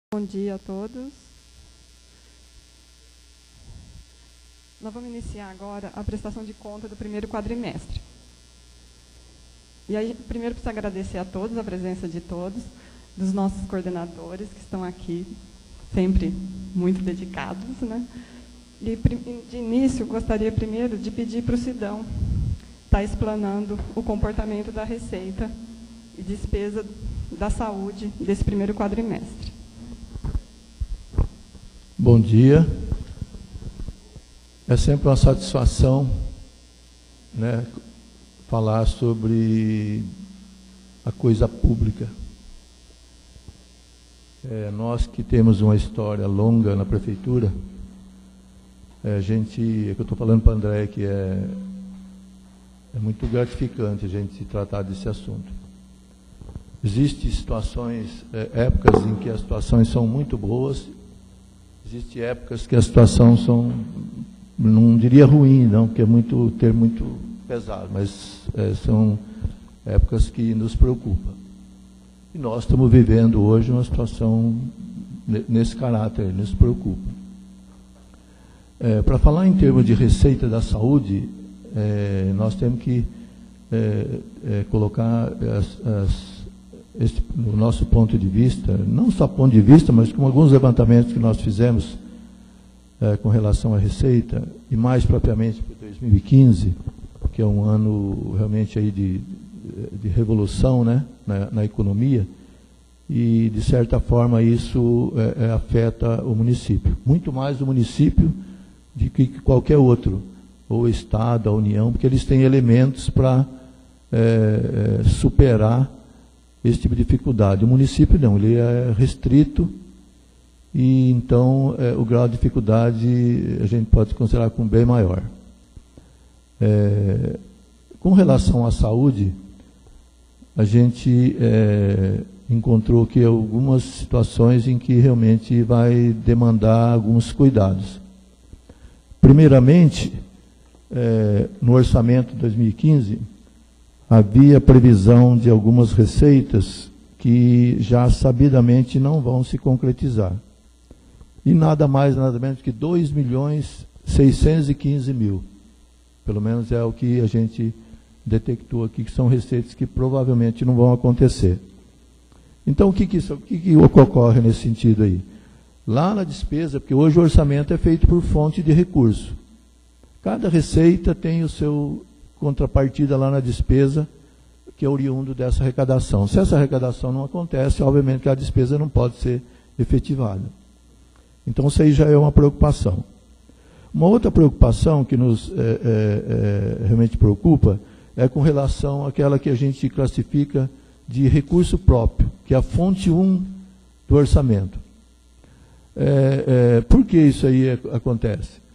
Bom dia a todos. Nós vamos iniciar agora a prestação de conta do primeiro quadrimestre. E aí, primeiro, preciso agradecer a todos, a presença de todos, dos nossos coordenadores que estão aqui, sempre muito dedicados, né? E, de início, gostaria primeiro de pedir para o Sidão estar explanando o comportamento da receita e despesa da saúde desse primeiro quadrimestre. Bom dia. É sempre uma satisfação, né, falar sobre a coisa pública. Nós que temos uma história longa na prefeitura, é que eu estou falando para o André, que é muito gratificante a gente tratar desse assunto. Existem situações, épocas em que as situações são muito boas. Existem épocas que a situação não diria ruim, não, porque é muito pesado, mas são épocas que nos preocupam. E nós estamos vivendo hoje uma situação nesse caráter, nos preocupa. Para falar em termos de receita da saúde, nós temos que colocar no nosso ponto de vista, não só ponto de vista, mas com alguns levantamentos que nós fizemos com relação à receita, e mais propriamente para 2015, que é um ano realmente aí de revolução, né, na economia, e de certa forma isso afeta o município, muito mais o município do que qualquer outro, ou o Estado, a União, porque eles têm elementos para superar esse tipo de dificuldade. O município não, ele é restrito, e então o grau de dificuldade a gente pode considerar como bem maior. Com relação à saúde, a gente encontrou que algumas situações em que realmente vai demandar alguns cuidados. Primeiramente, no orçamento de 2015, havia previsão de algumas receitas que já sabidamente não vão se concretizar. E nada mais, nada menos que 2.615.000. Pelo menos é o que a gente detectou aqui, que são receitas que provavelmente não vão acontecer. Então, o que ocorre nesse sentido aí? Lá na despesa, porque hoje o orçamento é feito por fonte de recurso. Cada receita tem o seu contrapartida lá na despesa, que é oriundo dessa arrecadação. Se essa arrecadação não acontece, obviamente que a despesa não pode ser efetivada. Então, isso aí já é uma preocupação. Uma outra preocupação que nos realmente preocupa é com relação àquela que a gente classifica de recurso próprio, que é a fonte 1 do orçamento. Por que isso aí acontece?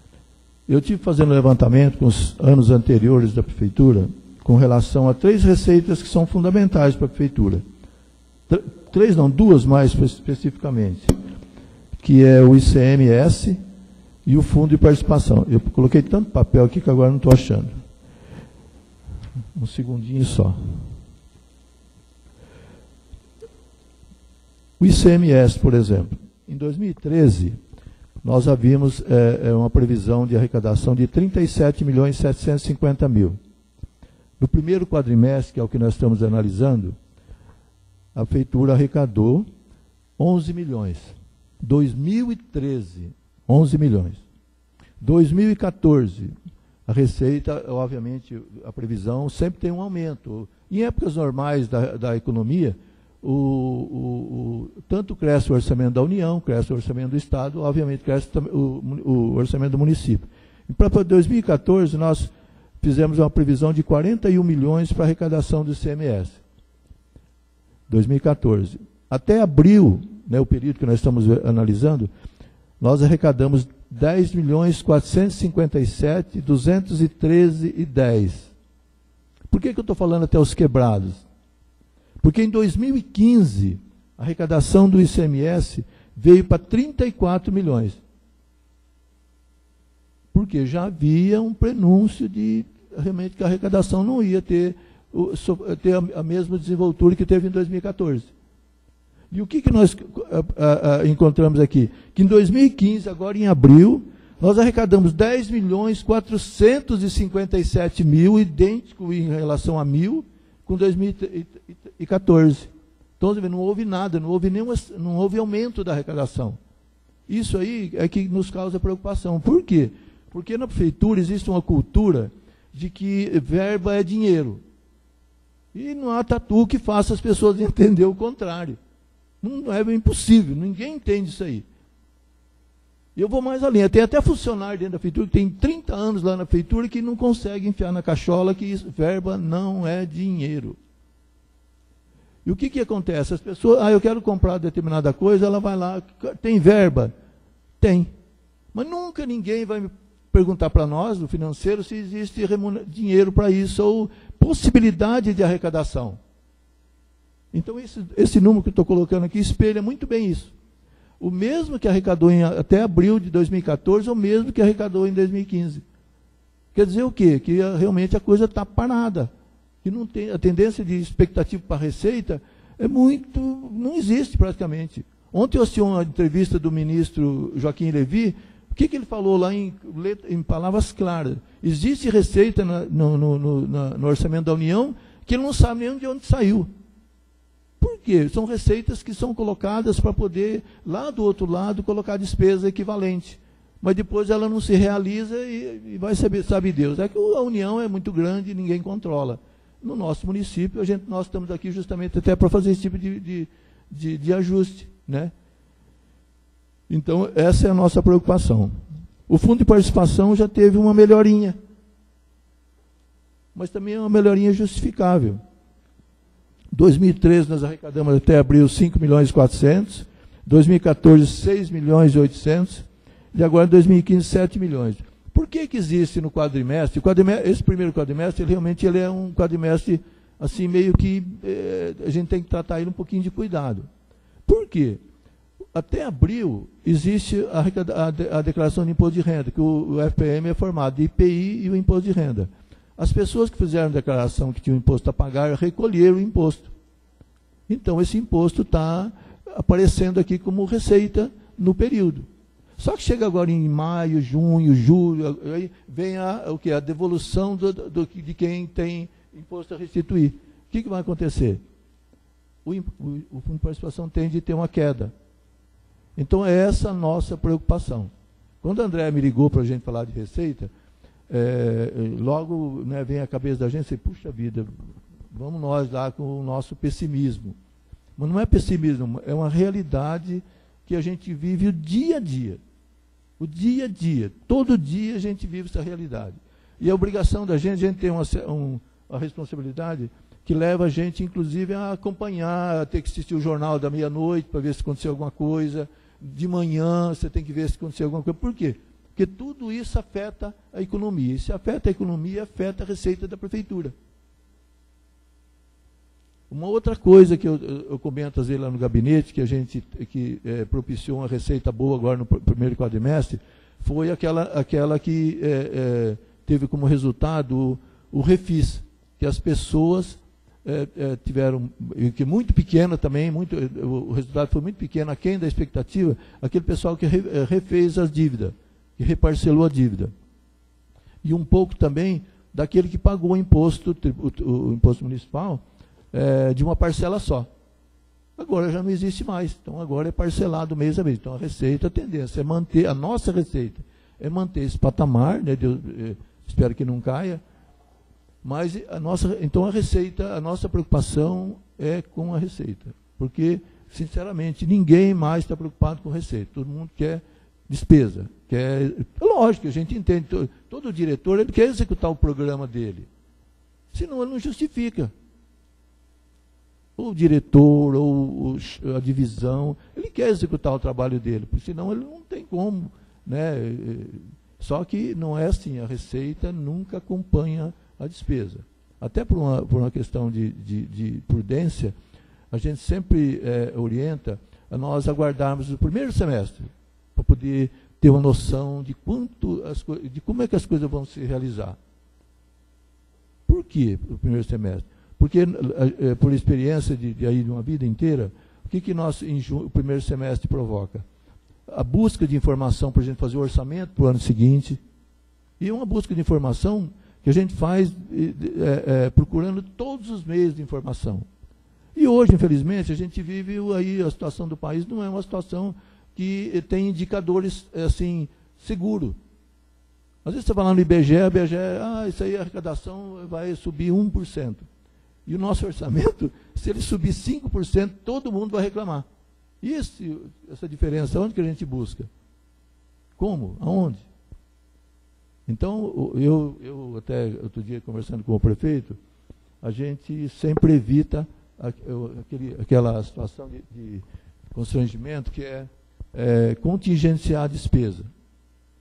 Eu tive fazendo levantamento com os anos anteriores da prefeitura com relação a 3 receitas que são fundamentais para a prefeitura. 3 não, 2 mais especificamente, que é o ICMS e o Fundo de Participação. Eu coloquei tanto papel aqui que agora não estou achando. Um segundinho só. O ICMS, por exemplo, em 2013, nós havíamos uma previsão de arrecadação de 37.750.000. No primeiro quadrimestre, que é o que nós estamos analisando, a prefeitura arrecadou 11 milhões. 2013, 11 milhões. 2014, a receita, obviamente, a previsão sempre tem um aumento. Em épocas normais da economia, tanto cresce o orçamento da União, cresce o orçamento do Estado, obviamente cresce o orçamento do município. E para 2014, nós fizemos uma previsão de 41 milhões para arrecadação do ICMS. 2014. Até abril, né, o período que nós estamos analisando, nós arrecadamos 10.457.213,10. Por que eu estou falando até os quebrados? Porque em 2015, a arrecadação do ICMS veio para 34 milhões. Porque já havia um prenúncio de realmente que a arrecadação não ia ter a mesma desenvoltura que teve em 2014. E o que nós encontramos aqui? Que em 2015, agora em abril, nós arrecadamos 10.457.000, idêntico em relação a 1.000, com 2014. Então, não houve nada, não houve aumento da arrecadação. Isso aí é que nos causa preocupação. Por quê? Porque na prefeitura existe uma cultura de que verba é dinheiro. E não há tatu que faça as pessoas entender o contrário. Não é impossível, ninguém entende isso aí. E eu vou mais além, tem até funcionário dentro da prefeitura que tem 30 anos lá na prefeitura que não consegue enfiar na cachola que verba não é dinheiro. E o que acontece? As pessoas, eu quero comprar determinada coisa, ela vai lá, tem verba? Tem. Mas nunca ninguém vai perguntar para nós, do financeiro, se existe dinheiro para isso ou possibilidade de arrecadação. Então, esse número que eu estou colocando aqui espelha muito bem isso. O mesmo que arrecadou até abril de 2014 é o mesmo que arrecadou em 2015. Quer dizer o quê? Que realmente a coisa está parada. Que não tem, a tendência de expectativa para a receita não existe praticamente. Ontem eu assisti uma entrevista do ministro Joaquim Levy. O que ele falou lá em palavras claras? Existe receita no orçamento da União que ele não sabe nem de onde saiu. Por quê? São receitas que são colocadas para poder, lá do outro lado, colocar despesa equivalente. Mas depois ela não se realiza e vai saber, sabe Deus. É que a União é muito grande e ninguém controla. No nosso município, nós estamos aqui justamente até para fazer esse tipo de ajuste, né? Então, essa é a nossa preocupação. O fundo de participação já teve uma melhorinha, mas também é uma melhorinha justificável. 2013 nós arrecadamos até abril 5.400.000, 2014 6.800.000 e agora em 2015 7 milhões. Por que existe no quadrimestre? Esse primeiro quadrimestre, ele é um quadrimestre assim meio que a gente tem que tratar ele um pouquinho de cuidado. Por quê? Até abril existe a declaração de imposto de renda, que o FPM é formado de IPI e o imposto de renda. As pessoas que fizeram declaração que tinham imposto a pagar recolheram o imposto. Então, esse imposto está aparecendo aqui como receita no período. Só que chega agora em maio, junho, julho, aí vem a devolução de quem tem imposto a restituir. O que vai acontecer? O fundo de participação tende a ter uma queda. Então, é essa a nossa preocupação. Quando a André me ligou para a gente falar de receita, logo vem à cabeça da gente, puxa vida, vamos nós lá com o nosso pessimismo. Mas não é pessimismo, é uma realidade que a gente vive o dia a dia. O dia a dia. Todo dia a gente vive essa realidade. E a obrigação da gente tem uma responsabilidade que leva a gente, inclusive, a acompanhar, a ter que assistir o jornal da meia-noite para ver se aconteceu alguma coisa. De manhã você tem que ver se aconteceu alguma coisa. Por quê? Porque tudo isso afeta a economia. E se afeta a economia, afeta a receita da prefeitura. Uma outra coisa que eu comento às vezes lá no gabinete, que a gente propiciou uma receita boa agora no primeiro quadrimestre, foi aquela que teve como resultado o refis, que as pessoas tiveram, que muito pequena também, o resultado foi muito pequeno, aquém da expectativa, aquele pessoal que refez as dívidas, que reparcelou a dívida. E um pouco também daquele que pagou o imposto municipal, de uma parcela só. Agora já não existe mais, então agora é parcelado mês a mês. Então a receita, a tendência é manter, a nossa receita é manter esse patamar, né, espero que não caia, mas então a receita, a nossa preocupação é com a receita, porque, sinceramente, ninguém mais está preocupado com receita, todo mundo quer despesa, lógico, a gente entende, todo diretor ele quer executar o programa dele, senão ele não justifica. O diretor, ou a divisão, ele quer executar o trabalho dele, porque senão ele não tem como, né? Só que não é assim, a receita nunca acompanha a despesa. Até por uma questão de prudência, a gente sempre orienta a nós aguardarmos o primeiro semestre, para poder ter uma noção de como é que as coisas vão se realizar. Por que o primeiro semestre? Porque, por experiência de uma vida inteira, o que o primeiro semestre provoca? A busca de informação para a gente fazer o orçamento para o ano seguinte, e uma busca de informação que a gente faz procurando todos os meios de informação. E hoje, infelizmente, a gente vive aí, a situação do país não é uma situação que tem indicadores assim, seguro. Às vezes você vai lá no IBGE, isso aí a arrecadação vai subir 1%. E o nosso orçamento, se ele subir 5%, todo mundo vai reclamar. E essa diferença, onde que a gente busca? Como? Aonde? Então, eu até outro dia conversando com o prefeito, a gente sempre evita aquela situação de constrangimento que é contingenciar a despesa.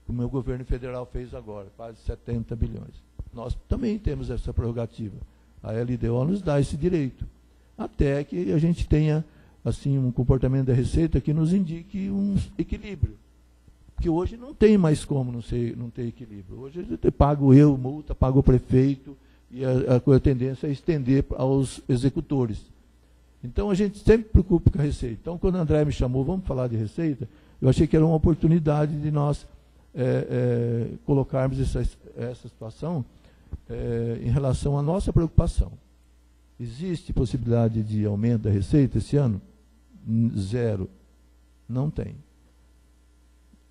O meu governo federal fez agora, quase 70 bilhões. Nós também temos essa prerrogativa. A LDO nos dá esse direito, até que a gente tenha assim um comportamento da Receita que nos indique um equilíbrio. Porque hoje não tem mais como não ter equilíbrio. Hoje eu pago multa, pago o prefeito, e a tendência é estender aos executores. Então a gente sempre preocupa com a Receita. Então quando o André me chamou, vamos falar de Receita, eu achei que era uma oportunidade de nós colocarmos essa situação em relação à nossa preocupação. Existe possibilidade de aumento da Receita esse ano? Zero. Não tem.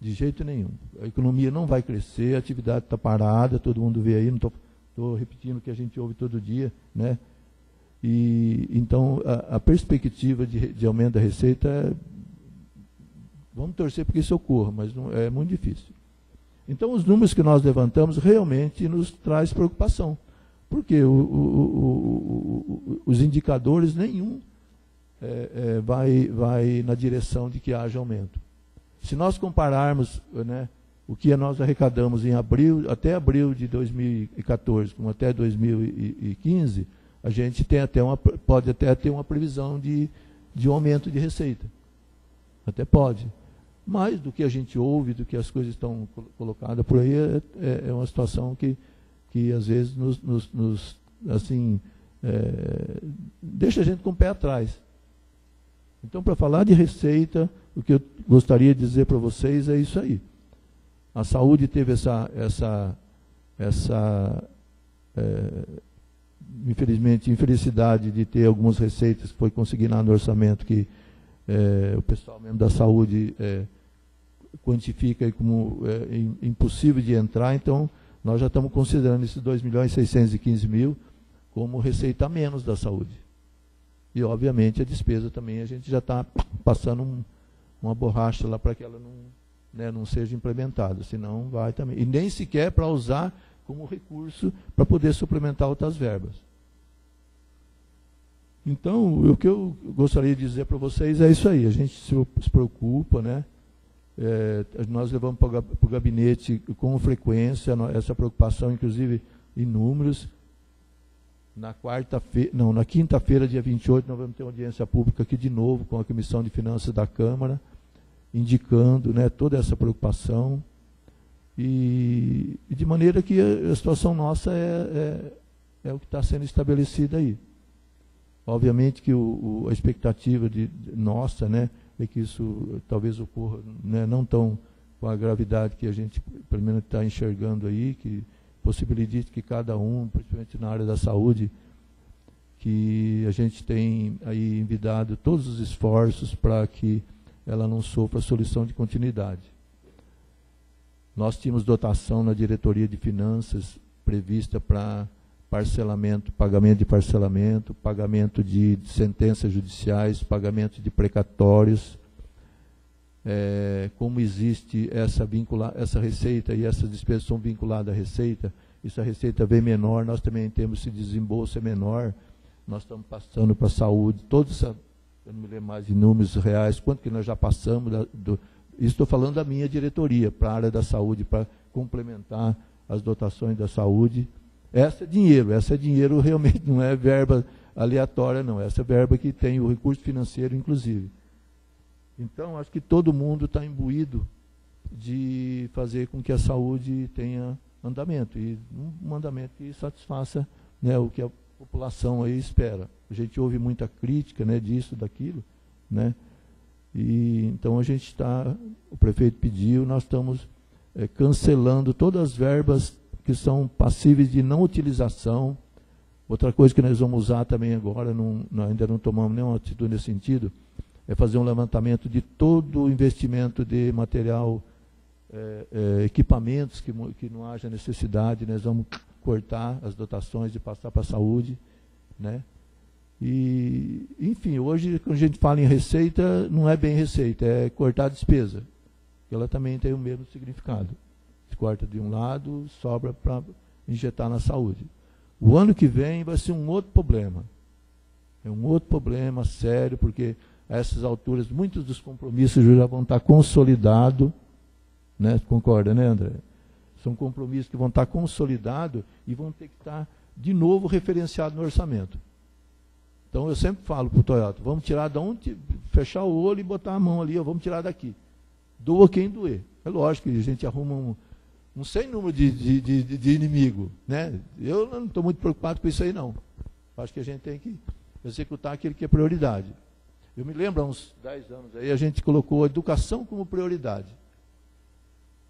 De jeito nenhum. A economia não vai crescer, a atividade está parada, todo mundo vê aí, não estou repetindo o que a gente ouve todo dia, né? E então a perspectiva de aumento da receita vamos torcer porque isso ocorra, mas não, é muito difícil. Então os números que nós levantamos realmente nos traz preocupação, porque os indicadores nenhum vai na direção de que haja aumento. Se nós compararmos, né, o que nós arrecadamos em até abril de 2014, como até 2015, a gente tem pode até ter uma previsão de um aumento de receita. Até pode. Mas do que a gente ouve, do que as coisas estão colocadas por aí, é uma situação que às vezes deixa a gente com o pé atrás. Então, para falar de receita, o que eu gostaria de dizer para vocês é isso aí. A saúde teve infelicidade de ter algumas receitas que foi conseguida no orçamento que o pessoal mesmo da saúde quantifica aí como impossível de entrar. Então, nós já estamos considerando esses 2.615.000 como receita a menos da saúde. E, obviamente, a despesa também, a gente já está passando uma borracha lá para que ela não seja implementada, senão vai também. E nem sequer para usar como recurso para poder suplementar outras verbas. Então, o que eu gostaria de dizer para vocês é isso aí. A gente se preocupa, né? Nós levamos para o gabinete com frequência essa preocupação, inclusive em números. Na quinta-feira, dia 28, nós vamos ter uma audiência pública aqui de novo com a Comissão de Finanças da Câmara, indicando, né, toda essa preocupação. E de maneira que a situação nossa é o que está sendo estabelecido aí. Obviamente que a expectativa nossa, né, é que isso talvez ocorra, né, não tão com a gravidade que a gente, pelo menos, está enxergando aí, que possibilite que cada um, principalmente na área da saúde, que a gente tem aí envidado todos os esforços para que ela não sofra solução de continuidade. Nós tínhamos dotação na diretoria de finanças prevista para parcelamento, pagamento de parcelamento, pagamento de sentenças judiciais, pagamento de precatórios. Como existe essa receita e essas despesas são vinculadas à receita, e se a receita vem menor, nós também temos, se desembolso é menor, nós estamos passando para a saúde, eu não me lembro mais de números reais, quanto que nós já passamos, isso estou falando da minha diretoria, para a área da saúde, para complementar as dotações da saúde. Essa é dinheiro realmente, não é verba aleatória, não, essa é verba que tem o recurso financeiro, inclusive. Então, acho que todo mundo está imbuído de fazer com que a saúde tenha andamento, e um andamento que satisfaça, né, o que a população aí espera. A gente ouve muita crítica, né, disso, daquilo, né? E então a gente está, o prefeito pediu, nós estamos cancelando todas as verbas que são passíveis de não utilização. Outra coisa que nós vamos usar também agora, ainda não tomamos nenhuma atitude nesse sentido, é fazer um levantamento de todo o investimento de material, equipamentos que não haja necessidade, nós vamos cortar as dotações e passar para a saúde, né? E, enfim, hoje, quando a gente fala em receita, não é bem receita, é cortar a despesa. Ela também tem o mesmo significado. Se corta de um lado, sobra para injetar na saúde. O ano que vem vai ser um outro problema. É um outro problema sério, porque a essas alturas, muitos dos compromissos já vão estar consolidados, né? Concorda, né, André? São compromissos que vão estar consolidados e vão ter que estar, de novo, referenciados no orçamento. Então, eu sempre falo para o Toyota, vamos tirar de onde, fechar o olho e botar a mão ali, vamos tirar daqui. Doa quem doer. É lógico que a gente arruma um sem número de inimigo, né? Eu não estou muito preocupado com isso aí, não. Acho que a gente tem que executar aquilo que é prioridade. Eu me lembro, há uns 10 anos, aí a gente colocou a educação como prioridade.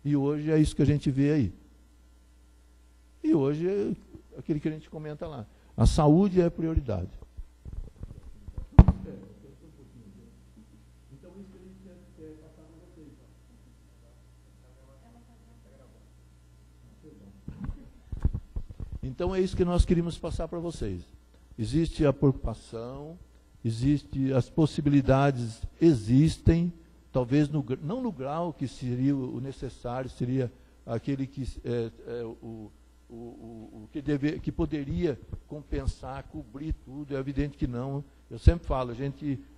E hoje é isso que a gente vê aí. E hoje é aquilo que a gente comenta lá. A saúde é prioridade. Então é isso que nós queríamos passar para vocês. Existe a preocupação, existe as possibilidades, existem, talvez não no grau que seria o necessário, seria aquele que que poderia compensar, cobrir tudo. É evidente que não. Eu sempre falo,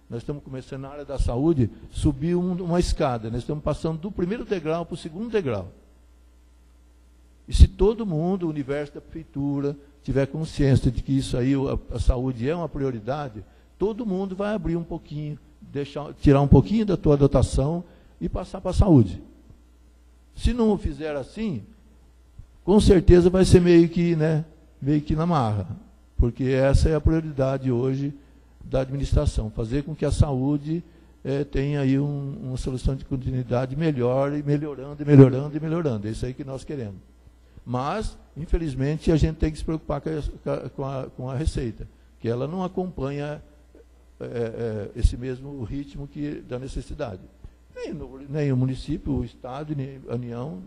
nós estamos começando na área da saúde, subir uma escada, nós estamos passando do primeiro degrau para o segundo degrau. E se todo mundo, o universo da prefeitura, tiver consciência de que isso aí, a saúde é uma prioridade, todo mundo vai abrir um pouquinho, tirar um pouquinho da tua dotação e passar para a saúde. Se não o fizer assim, com certeza vai ser meio que na marra, porque essa é a prioridade hoje da administração, fazer com que a saúde tenha aí uma solução de continuidade melhor, e melhorando, e melhorando, e melhorando. É isso aí que nós queremos. Mas, infelizmente, a gente tem que se preocupar com a receita, que ela não acompanha esse mesmo ritmo da necessidade. Nem o município, o Estado, nem a União,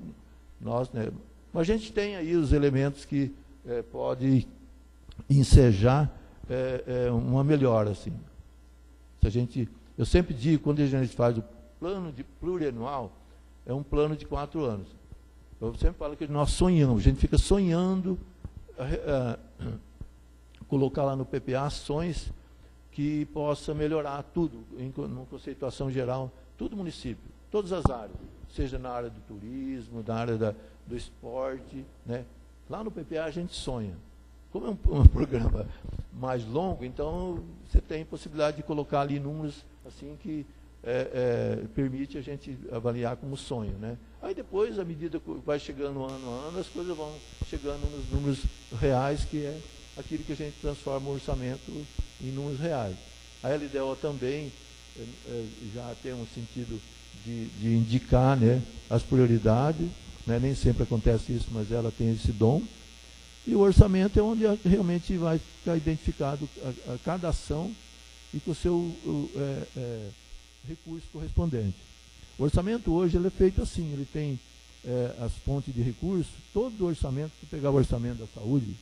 nós, né? Mas a gente tem aí os elementos que pode ensejar uma melhora, assim. Eu sempre digo, quando a gente faz o plano de plurianual, é um plano de 4 anos. Eu sempre falo que nós sonhamos, a gente fica sonhando colocar lá no PPA ações que possa melhorar tudo, numa conceituação geral, todo o município, todas as áreas, seja na área do turismo, na área do esporte, né? Lá no PPA a gente sonha. Como é um programa mais longo, então você tem possibilidade de colocar ali números assim que permite a gente avaliar como sonho, né? Aí depois, à medida que vai chegando ano a ano, as coisas vão chegando nos números reais, que é aquilo que a gente transforma o orçamento em números reais. A LDO também já tem um sentido de indicar, né, as prioridades, né? Nem sempre acontece isso, mas ela tem esse dom. E o orçamento é onde realmente vai ficar identificado a cada ação e com o seu recurso correspondente. O orçamento hoje ele é feito assim, ele tem as fontes de recursos, todo o orçamento, se pegar o orçamento da saúde,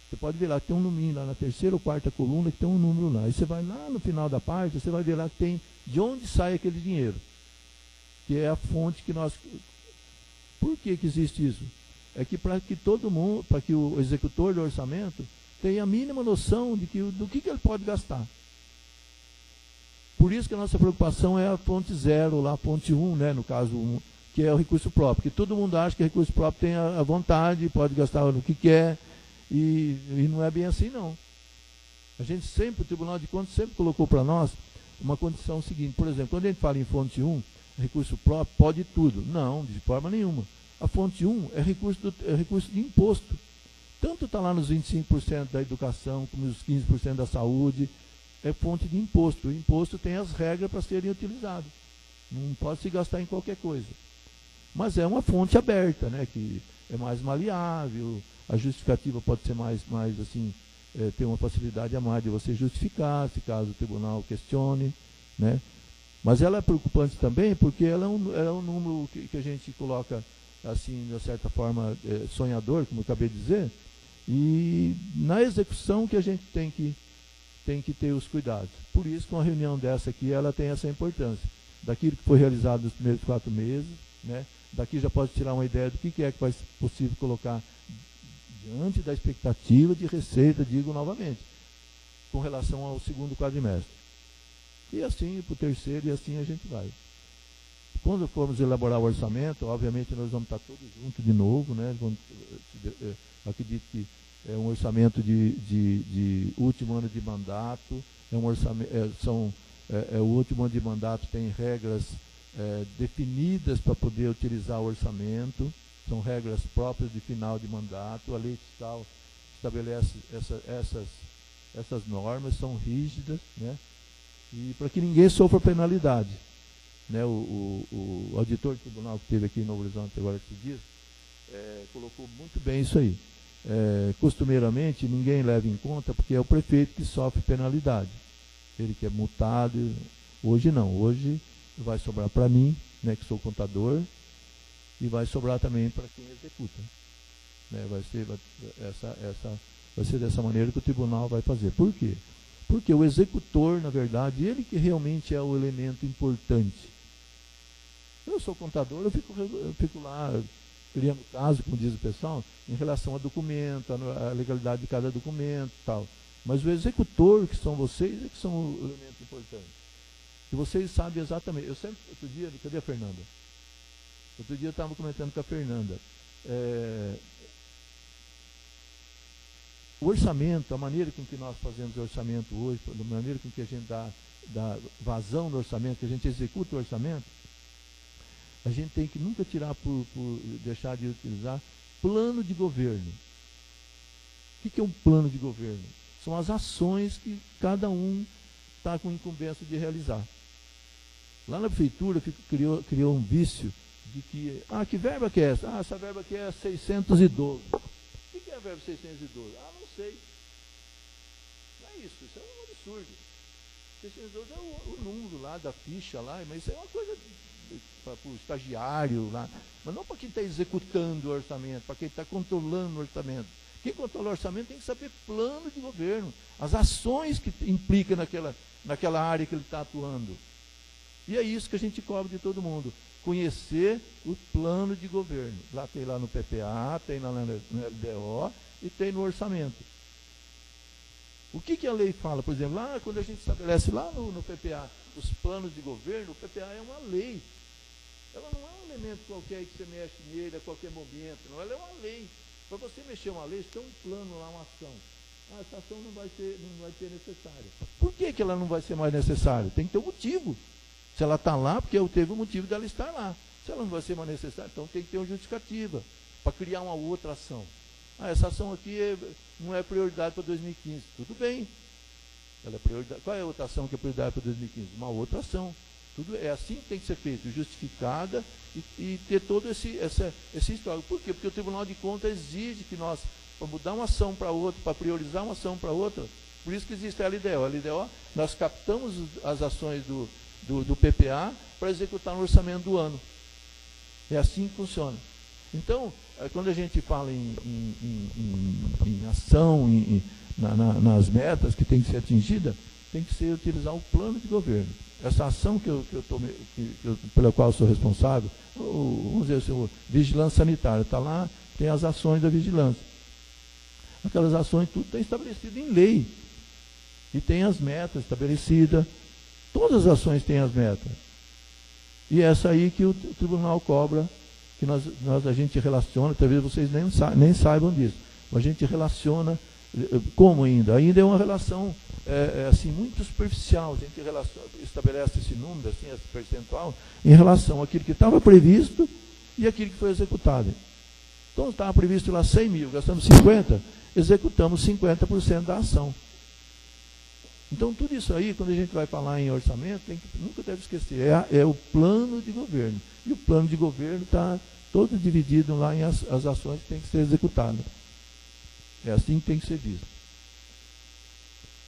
você pode ver lá que tem um número lá na terceira ou quarta coluna, que tem um número lá. Aí você vai lá no final da parte, você vai ver lá que tem de onde sai aquele dinheiro, que é a fonte que nós... Por que existe isso? É que para que todo mundo, para que o executor do orçamento tenha a mínima noção do que ele pode gastar. Por isso que a nossa preocupação é a fonte 0, lá a fonte 1, né, no caso 1, que é o recurso próprio. Porque todo mundo acha que o recurso próprio tem a vontade, pode gastar no que quer, e não é bem assim, não. A gente sempre, o Tribunal de Contas sempre colocou para nós uma condição seguinte. Por exemplo, quando a gente fala em fonte 1, recurso próprio, pode tudo. Não, de forma nenhuma. A fonte 1 é recurso de imposto. Tanto está lá nos 25% da educação, como nos 15% da saúde, é fonte de imposto. O imposto tem as regras para serem utilizados. Não pode se gastar em qualquer coisa. Mas é uma fonte aberta, né, que é mais maleável, a justificativa pode ser mais assim, ter uma facilidade a mais de você justificar, se caso o tribunal questione, né? Mas ela é preocupante também porque ela é um número que a gente coloca, assim, de certa forma, sonhador, como eu acabei de dizer, e na execução que a gente tem que ter os cuidados. Por isso que uma reunião dessa aqui, ela tem essa importância. Daquilo que foi realizado nos primeiros 4 meses, né? Daqui já pode tirar uma ideia do que é que vai ser possível colocar diante da expectativa de receita, digo novamente, com relação ao segundo quadrimestre. E assim para o terceiro, e assim a gente vai. Quando formos elaborar o orçamento, obviamente nós vamos estar todos juntos de novo, né? Acredito que é um orçamento de último ano de mandato, é um orçamento, o último ano de mandato tem regras definidas para poder utilizar o orçamento, são regras próprias de final de mandato, a lei fiscal estabelece essas normas, são rígidas, né? E para que ninguém sofra penalidade. Né? O auditor do tribunal que esteve aqui em Novo Horizonte agora esses dias, colocou muito bem isso aí. Costumeiramente, ninguém leva em conta porque é o prefeito que sofre penalidade. Ele que é multado. Hoje não. Hoje vai sobrar para mim, né, que sou contador, e vai sobrar também para quem executa. Né? Vai ser dessa maneira que o tribunal vai fazer. Por quê? Porque o executor, na verdade, ele que realmente é o elemento importante. Eu sou contador, eu fico lá criando caso, como diz o pessoal, em relação a documento, a legalidade de cada documento e tal. Mas o executor, que são vocês, é que são o elemento importante. E vocês sabem exatamente. Eu sempre, outro dia, cadê a Fernanda? Outro dia eu estava comentando com a Fernanda. O orçamento, a maneira com que nós fazemos o orçamento hoje, a maneira com que a gente dá vazão no orçamento, que a gente executa o orçamento, a gente tem que nunca tirar por deixar de utilizar plano de governo. O que é um plano de governo? São as ações que cada um está com incumbência de realizar. Lá na prefeitura criou um vício de que verba que é essa? Essa verba aqui é 612. O que é a verba 612? Não sei. Não é isso é um absurdo. 612 é o número lá da ficha lá, mas isso é uma coisa para o estagiário lá, mas não para quem está executando o orçamento, para quem está controlando o orçamento. Quem controla o orçamento tem que saber plano de governo, as ações que implica naquela área que ele está atuando. E é isso que a gente cobra de todo mundo, conhecer o plano de governo. Lá tem lá no PPA, tem lá no LDO e tem no orçamento. O que a lei fala? Por exemplo, lá quando a gente estabelece lá no PPA os planos de governo, o PPA é uma lei. Ela não é um elemento qualquer que você mexe nele a qualquer momento, não. Ela é uma lei. Para você mexer uma lei, você tem um plano lá, uma ação. Essa ação não vai ser necessária. Por que ela não vai ser mais necessária? Tem que ter um motivo. Se ela está lá, porque teve um motivo dela estar lá. Se ela não vai ser mais necessária, então tem que ter uma justificativa para criar uma outra ação. Essa ação aqui não é prioridade para 2015. Tudo bem. Ela é prioridade. Qual é a outra ação que é prioridade para 2015? Uma outra ação. Tudo é assim que tem que ser feito, justificada e ter todo esse histórico. Por quê? Porque o Tribunal de Contas exige que nós, para mudar uma ação para outra, para priorizar uma ação para outra, por isso que existe a LDO. A LDO, nós captamos as ações do PPA para executar no orçamento do ano. É assim que funciona. Então, quando a gente fala em ação, nas metas que tem que ser atingida, tem que ser utilizar o plano de governo. Essa ação pela qual eu sou responsável, vamos dizer assim, vigilância sanitária, está lá, tem as ações da vigilância. Aquelas ações, tudo está estabelecido em lei. E tem as metas estabelecidas. Todas as ações têm as metas. E é essa aí que o tribunal cobra, que a gente relaciona, talvez vocês nem saibam disso, mas a gente relaciona, como ainda? Ainda é uma relação assim, muito superficial, a gente estabelece esse número, assim, esse percentual, em relação àquilo que estava previsto e aquilo que foi executado. Então estava previsto lá 100 mil, gastamos 50, executamos 50% da ação. Então, tudo isso aí, quando a gente vai falar em orçamento, nunca deve esquecer, é o plano de governo. E o plano de governo está todo dividido lá em as ações que têm que ser executadas. É assim que tem que ser visto.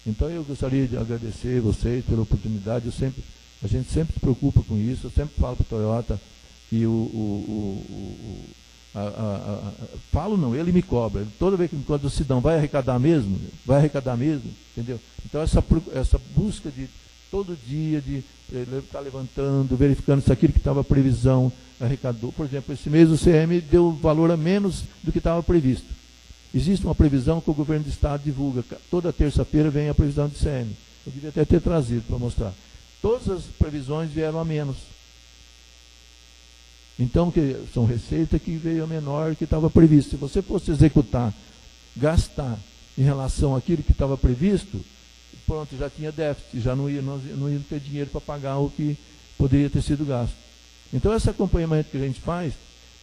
Então, eu gostaria de agradecer vocês pela oportunidade. A gente sempre se preocupa com isso. Eu sempre falo para o Toyota que falo não, ele me cobra. Toda vez que me cobra, o Sidão, vai arrecadar mesmo? Vai arrecadar mesmo? Entendeu? Então, essa busca de todo dia, de estar levantando, verificando se aquilo que estava previsão arrecadou. Por exemplo, esse mês o CM deu valor a menos do que estava previsto. Existe uma previsão que o governo do estado divulga. Toda terça-feira vem a previsão do CM. Eu devia até ter trazido para mostrar. Todas as previsões vieram a menos. Então, são receitas que veio a menor que estava previsto. Se você fosse executar, gastar em relação àquilo que estava previsto, pronto, já tinha déficit, já não ia ter dinheiro para pagar o que poderia ter sido gasto. Então, esse acompanhamento que a gente faz,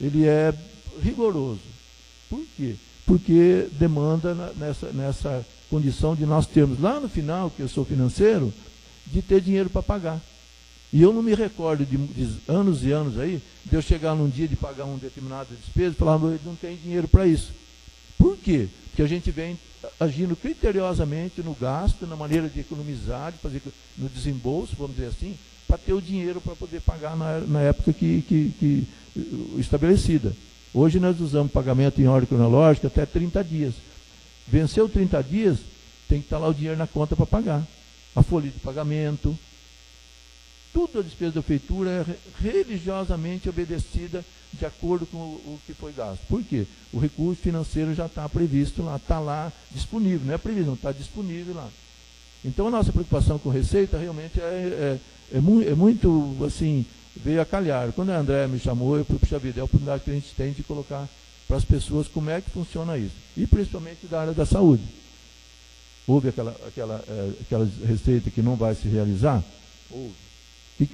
ele é rigoroso. Por quê? Porque demanda nessa condição de nós termos lá no final, que eu sou financeiro, de ter dinheiro para pagar. E eu não me recordo de anos e anos aí, de eu chegar num dia de pagar uma determinada despesa e falar, não tem dinheiro para isso. Por quê? Porque a gente vem agindo criteriosamente no gasto, na maneira de economizar, de fazer no desembolso, vamos dizer assim, para ter o dinheiro para poder pagar na época que estabelecida. Hoje nós usamos pagamento em ordem cronológica até 30 dias. Venceu 30 dias, tem que estar lá o dinheiro na conta para pagar. A folha de pagamento, tudo a despesa da prefeitura é religiosamente obedecida de acordo com o que foi gasto. Por quê? O recurso financeiro já está previsto lá, está lá disponível, não é previsto, não está disponível lá. Então a nossa preocupação com receita realmente é muito assim, veio a calhar. Quando a André me chamou, eu falei, puxa vida, é a oportunidade que a gente tem de colocar para as pessoas como é que funciona isso. E principalmente da área da saúde. Houve aquela receita que não vai se realizar? Houve.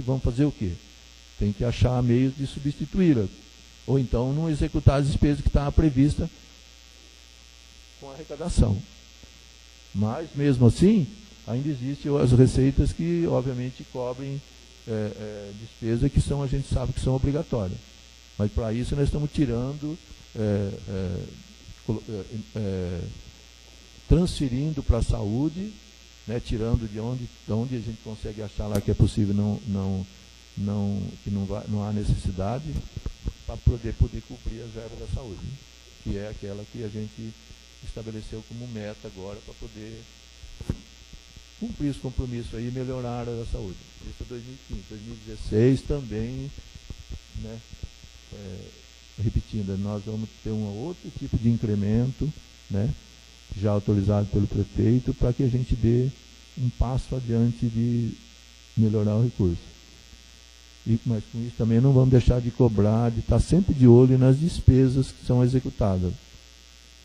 Vão fazer o quê? Tem que achar meios de substituí-la. Ou então não executar as despesas que estavam previstas com a arrecadação. Mas, mesmo assim, ainda existem as receitas que, obviamente, cobrem despesas que a gente sabe que são obrigatórias. Mas, para isso, nós estamos tirando, transferindo para a saúde, né, tirando de onde a gente consegue achar lá que é possível, que não há necessidade, para poder cobrir as verbas da saúde, né, que é aquela que a gente estabeleceu como meta agora para poder cumprir os compromissos aí e melhorar a área da saúde. Isso é 2015. 2016 também, né, repetindo, nós vamos ter um outro tipo de incremento, né, já autorizado pelo prefeito, para que a gente dê um passo adiante de melhorar o recurso. Mas com isso também não vamos deixar de cobrar, de estar sempre de olho nas despesas que são executadas.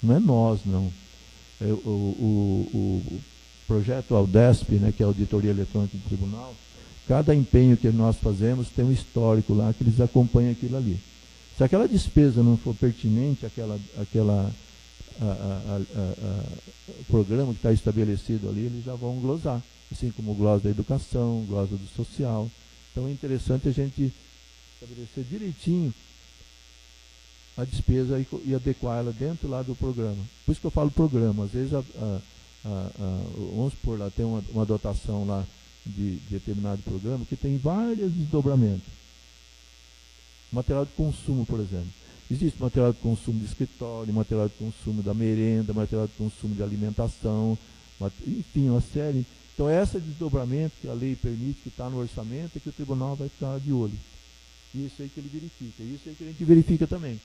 Não é nós, não. O projeto Aldesp, né, que é a Auditoria Eletrônica do Tribunal, cada empenho que nós fazemos tem um histórico lá que eles acompanham aquilo ali. Se aquela despesa não for pertinente o programa que está estabelecido ali, eles já vão glosar, assim como o glosa da educação, o glosa do social. Então é interessante a gente estabelecer direitinho a despesa e adequá-la dentro lá do programa. Por isso que eu falo programa. Às vezes, vamos supor lá, tem uma dotação lá de determinado programa que tem vários desdobramentos. Material de consumo, por exemplo. Existe material de consumo de escritório, material de consumo da merenda, material de consumo de alimentação, enfim, uma série. Então, esse desdobramento que a lei permite, que está no orçamento, é que o tribunal vai ficar de olho. E isso aí que ele verifica. E isso aí que a gente verifica também.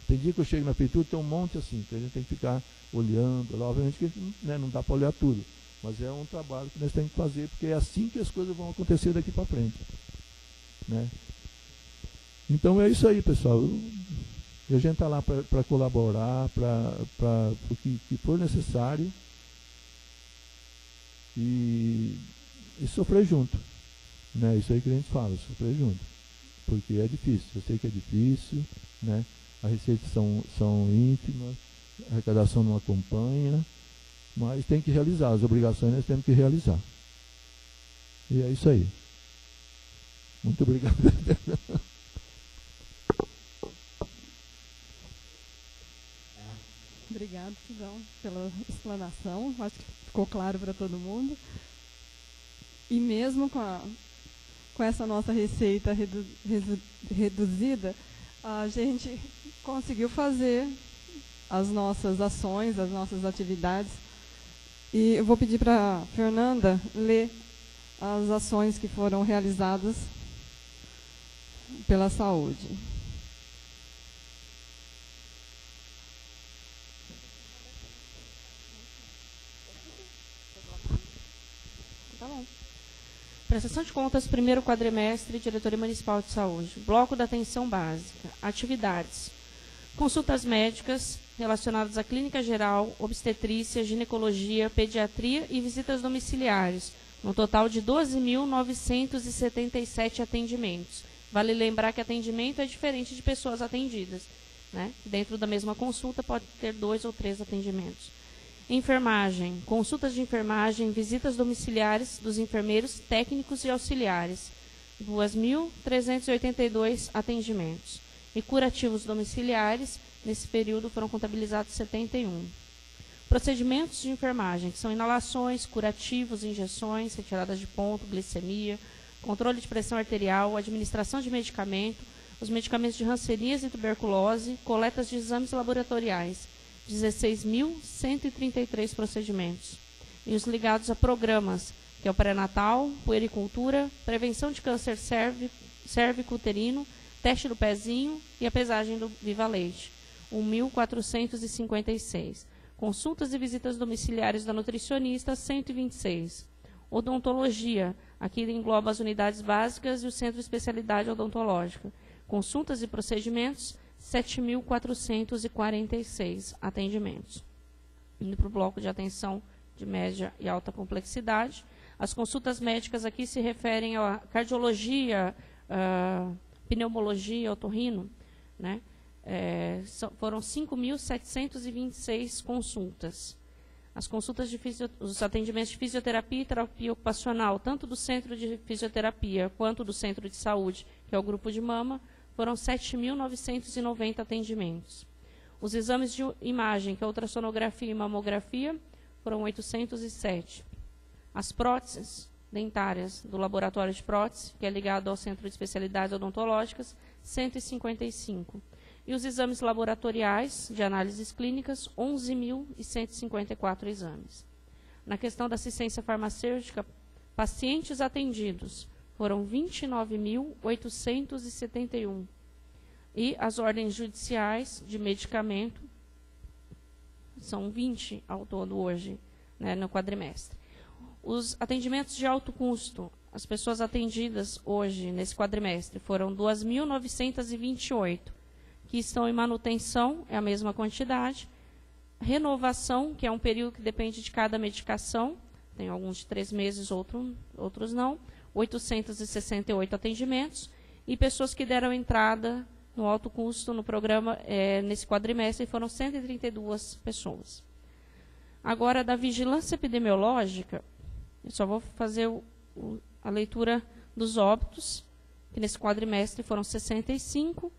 Tem dia que eu chego na prefeitura, tem um monte assim, que a gente tem que ficar olhando. Obviamente que, né, não dá para olhar tudo, mas é um trabalho que nós temos que fazer, porque é assim que as coisas vão acontecer daqui para frente. Né? Então, é isso aí, pessoal. E a gente está lá para colaborar, para o que for necessário e sofrer junto. Né? Isso aí que a gente fala, sofrer junto. Porque é difícil, eu sei que é difícil, né? As receitas são ínfimas, a arrecadação não acompanha, mas tem que realizar, as obrigações nós temos que realizar. E é isso aí. Muito obrigado. Obrigado, Sidão, pela explanação. Acho que ficou claro para todo mundo. E mesmo com essa nossa receita reduzida, a gente conseguiu fazer as nossas ações, as nossas atividades. E eu vou pedir para a Fernanda ler as ações que foram realizadas pela saúde. Tá bom. Prestação de contas, primeiro quadrimestre, Diretoria Municipal de Saúde. Bloco da atenção básica. Atividades. Consultas médicas relacionadas à clínica geral, obstetrícia, ginecologia, pediatria e visitas domiciliares, no total de 12.977 atendimentos. Vale lembrar que atendimento é diferente de pessoas atendidas, né? Dentro da mesma consulta pode ter 2 ou 3 atendimentos. Enfermagem, consultas de enfermagem, visitas domiciliares dos enfermeiros, técnicos e auxiliares, 2.382 atendimentos. E curativos domiciliares, nesse período foram contabilizados 71. Procedimentos de enfermagem, que são inalações, curativos, injeções, retiradas de ponto, glicemia, controle de pressão arterial, administração de medicamento, os medicamentos de hanseníase e tuberculose, coletas de exames laboratoriais, 16.133 procedimentos. E os ligados a programas, que é o pré-natal, puericultura, prevenção de câncer cérvico-uterino, teste do pezinho e a pesagem do Viva Leite, 1.456. Consultas e visitas domiciliares da nutricionista, 126. Odontologia, aqui engloba as unidades básicas e o centro de especialidade odontológica. Consultas e procedimentos, 7.446 atendimentos. Indo para o bloco de atenção de média e alta complexidade, as consultas médicas aqui se referem à cardiologia, pneumologia, otorrino, né? Foram 5.726 consultas. As consultas os atendimentos de fisioterapia e terapia ocupacional, tanto do centro de fisioterapia quanto do centro de saúde, que é o grupo de mama, foram 7.990 atendimentos. Os exames de imagem, que é ultrassonografia e mamografia, foram 807. As próteses dentárias do laboratório de prótese, que é ligado ao Centro de Especialidades Odontológicas, 155. E os exames laboratoriais de análises clínicas, 11.154 exames. Na questão da assistência farmacêutica, pacientes atendidos foram 29.871. E as ordens judiciais de medicamento, são 20 ao todo hoje, né, no quadrimestre. Os atendimentos de alto custo, as pessoas atendidas hoje, nesse quadrimestre, foram 2.928, que estão em manutenção, é a mesma quantidade. Renovação, que é um período que depende de cada medicação, tem alguns de 3 meses, outros não, 868 atendimentos. E pessoas que deram entrada no alto custo no programa, nesse quadrimestre, foram 132 pessoas. Agora, da vigilância epidemiológica, eu só vou fazer a leitura dos óbitos, que nesse quadrimestre foram 65,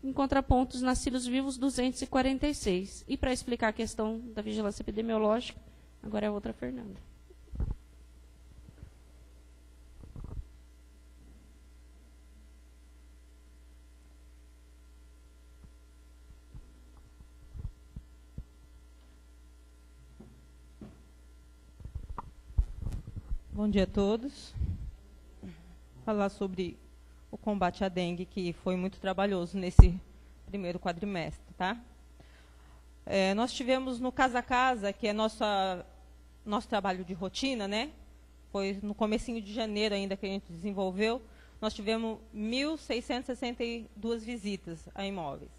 em contrapontos nascidos vivos 246. E para explicar a questão da vigilância epidemiológica, agora é outra Fernanda. Bom dia a todos. Falar sobre o combate à dengue, que foi muito trabalhoso nesse primeiro quadrimestre, tá? Nós tivemos no Casa a Casa, que é nosso trabalho de rotina, né? Foi no comecinho de janeiro ainda que a gente desenvolveu. Nós tivemos 1.662 visitas a imóveis.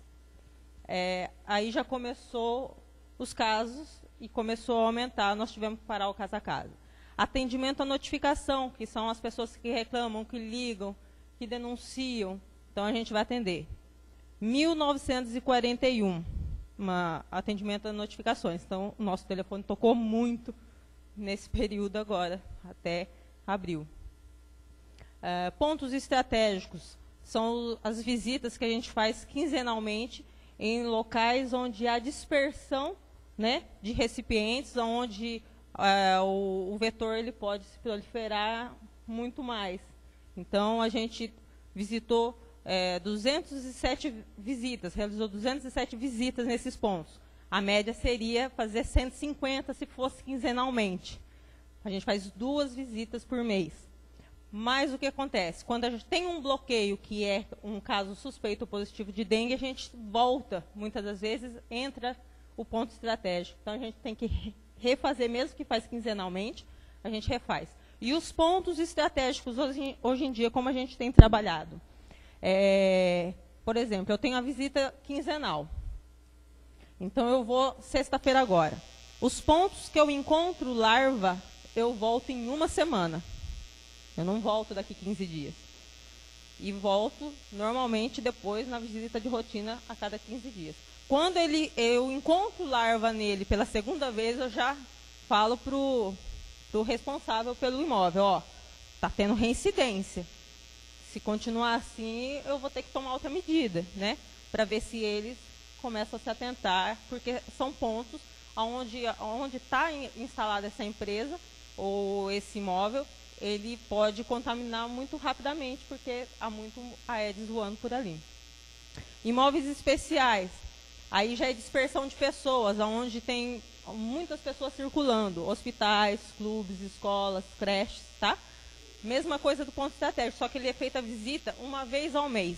Aí já começou os casos e começou a aumentar, nós tivemos que parar o Casa a Casa. Atendimento à notificação, que são as pessoas que reclamam, que ligam, que denunciam. Então, a gente vai atender. 1.941 atendimento a notificações. Então, o nosso telefone tocou muito nesse período agora, até abril. Pontos estratégicos são as visitas que a gente faz quinzenalmente em locais onde há dispersão, né, de recipientes, onde o vetor ele pode se proliferar muito mais. Então, a gente visitou 207 visitas, realizou 207 visitas nesses pontos. A média seria fazer 150 se fosse quinzenalmente. A gente faz 2 visitas por mês. Mas o que acontece? Quando a gente tem um bloqueio, que é um caso suspeito ou positivo de dengue, a gente volta, muitas das vezes, entra o ponto estratégico. Então, a gente tem que refazer, mesmo que faz quinzenalmente, a gente refaz. E os pontos estratégicos, hoje em dia, como a gente tem trabalhado? Por exemplo, eu tenho a visita quinzenal. Então, eu vou sexta-feira agora. Os pontos que eu encontro larva, eu volto em 1 semana. Eu não volto daqui 15 dias. E volto, normalmente, depois, na visita de rotina, a cada 15 dias. Quando eu encontro larva nele pela segunda vez, eu já falo para o responsável pelo imóvel, ó, está tendo reincidência. Se continuar assim, eu vou ter que tomar outra medida, né? Para ver se eles começam a se atentar, porque são pontos onde está instalada essa empresa ou esse imóvel, ele pode contaminar muito rapidamente, porque há muito Aedes voando por ali. Imóveis especiais, aí já é dispersão de pessoas, onde tem muitas pessoas circulando, hospitais, clubes, escolas, creches, tá? Mesma coisa do ponto estratégico, só que ele é feita a visita 1 vez ao mês.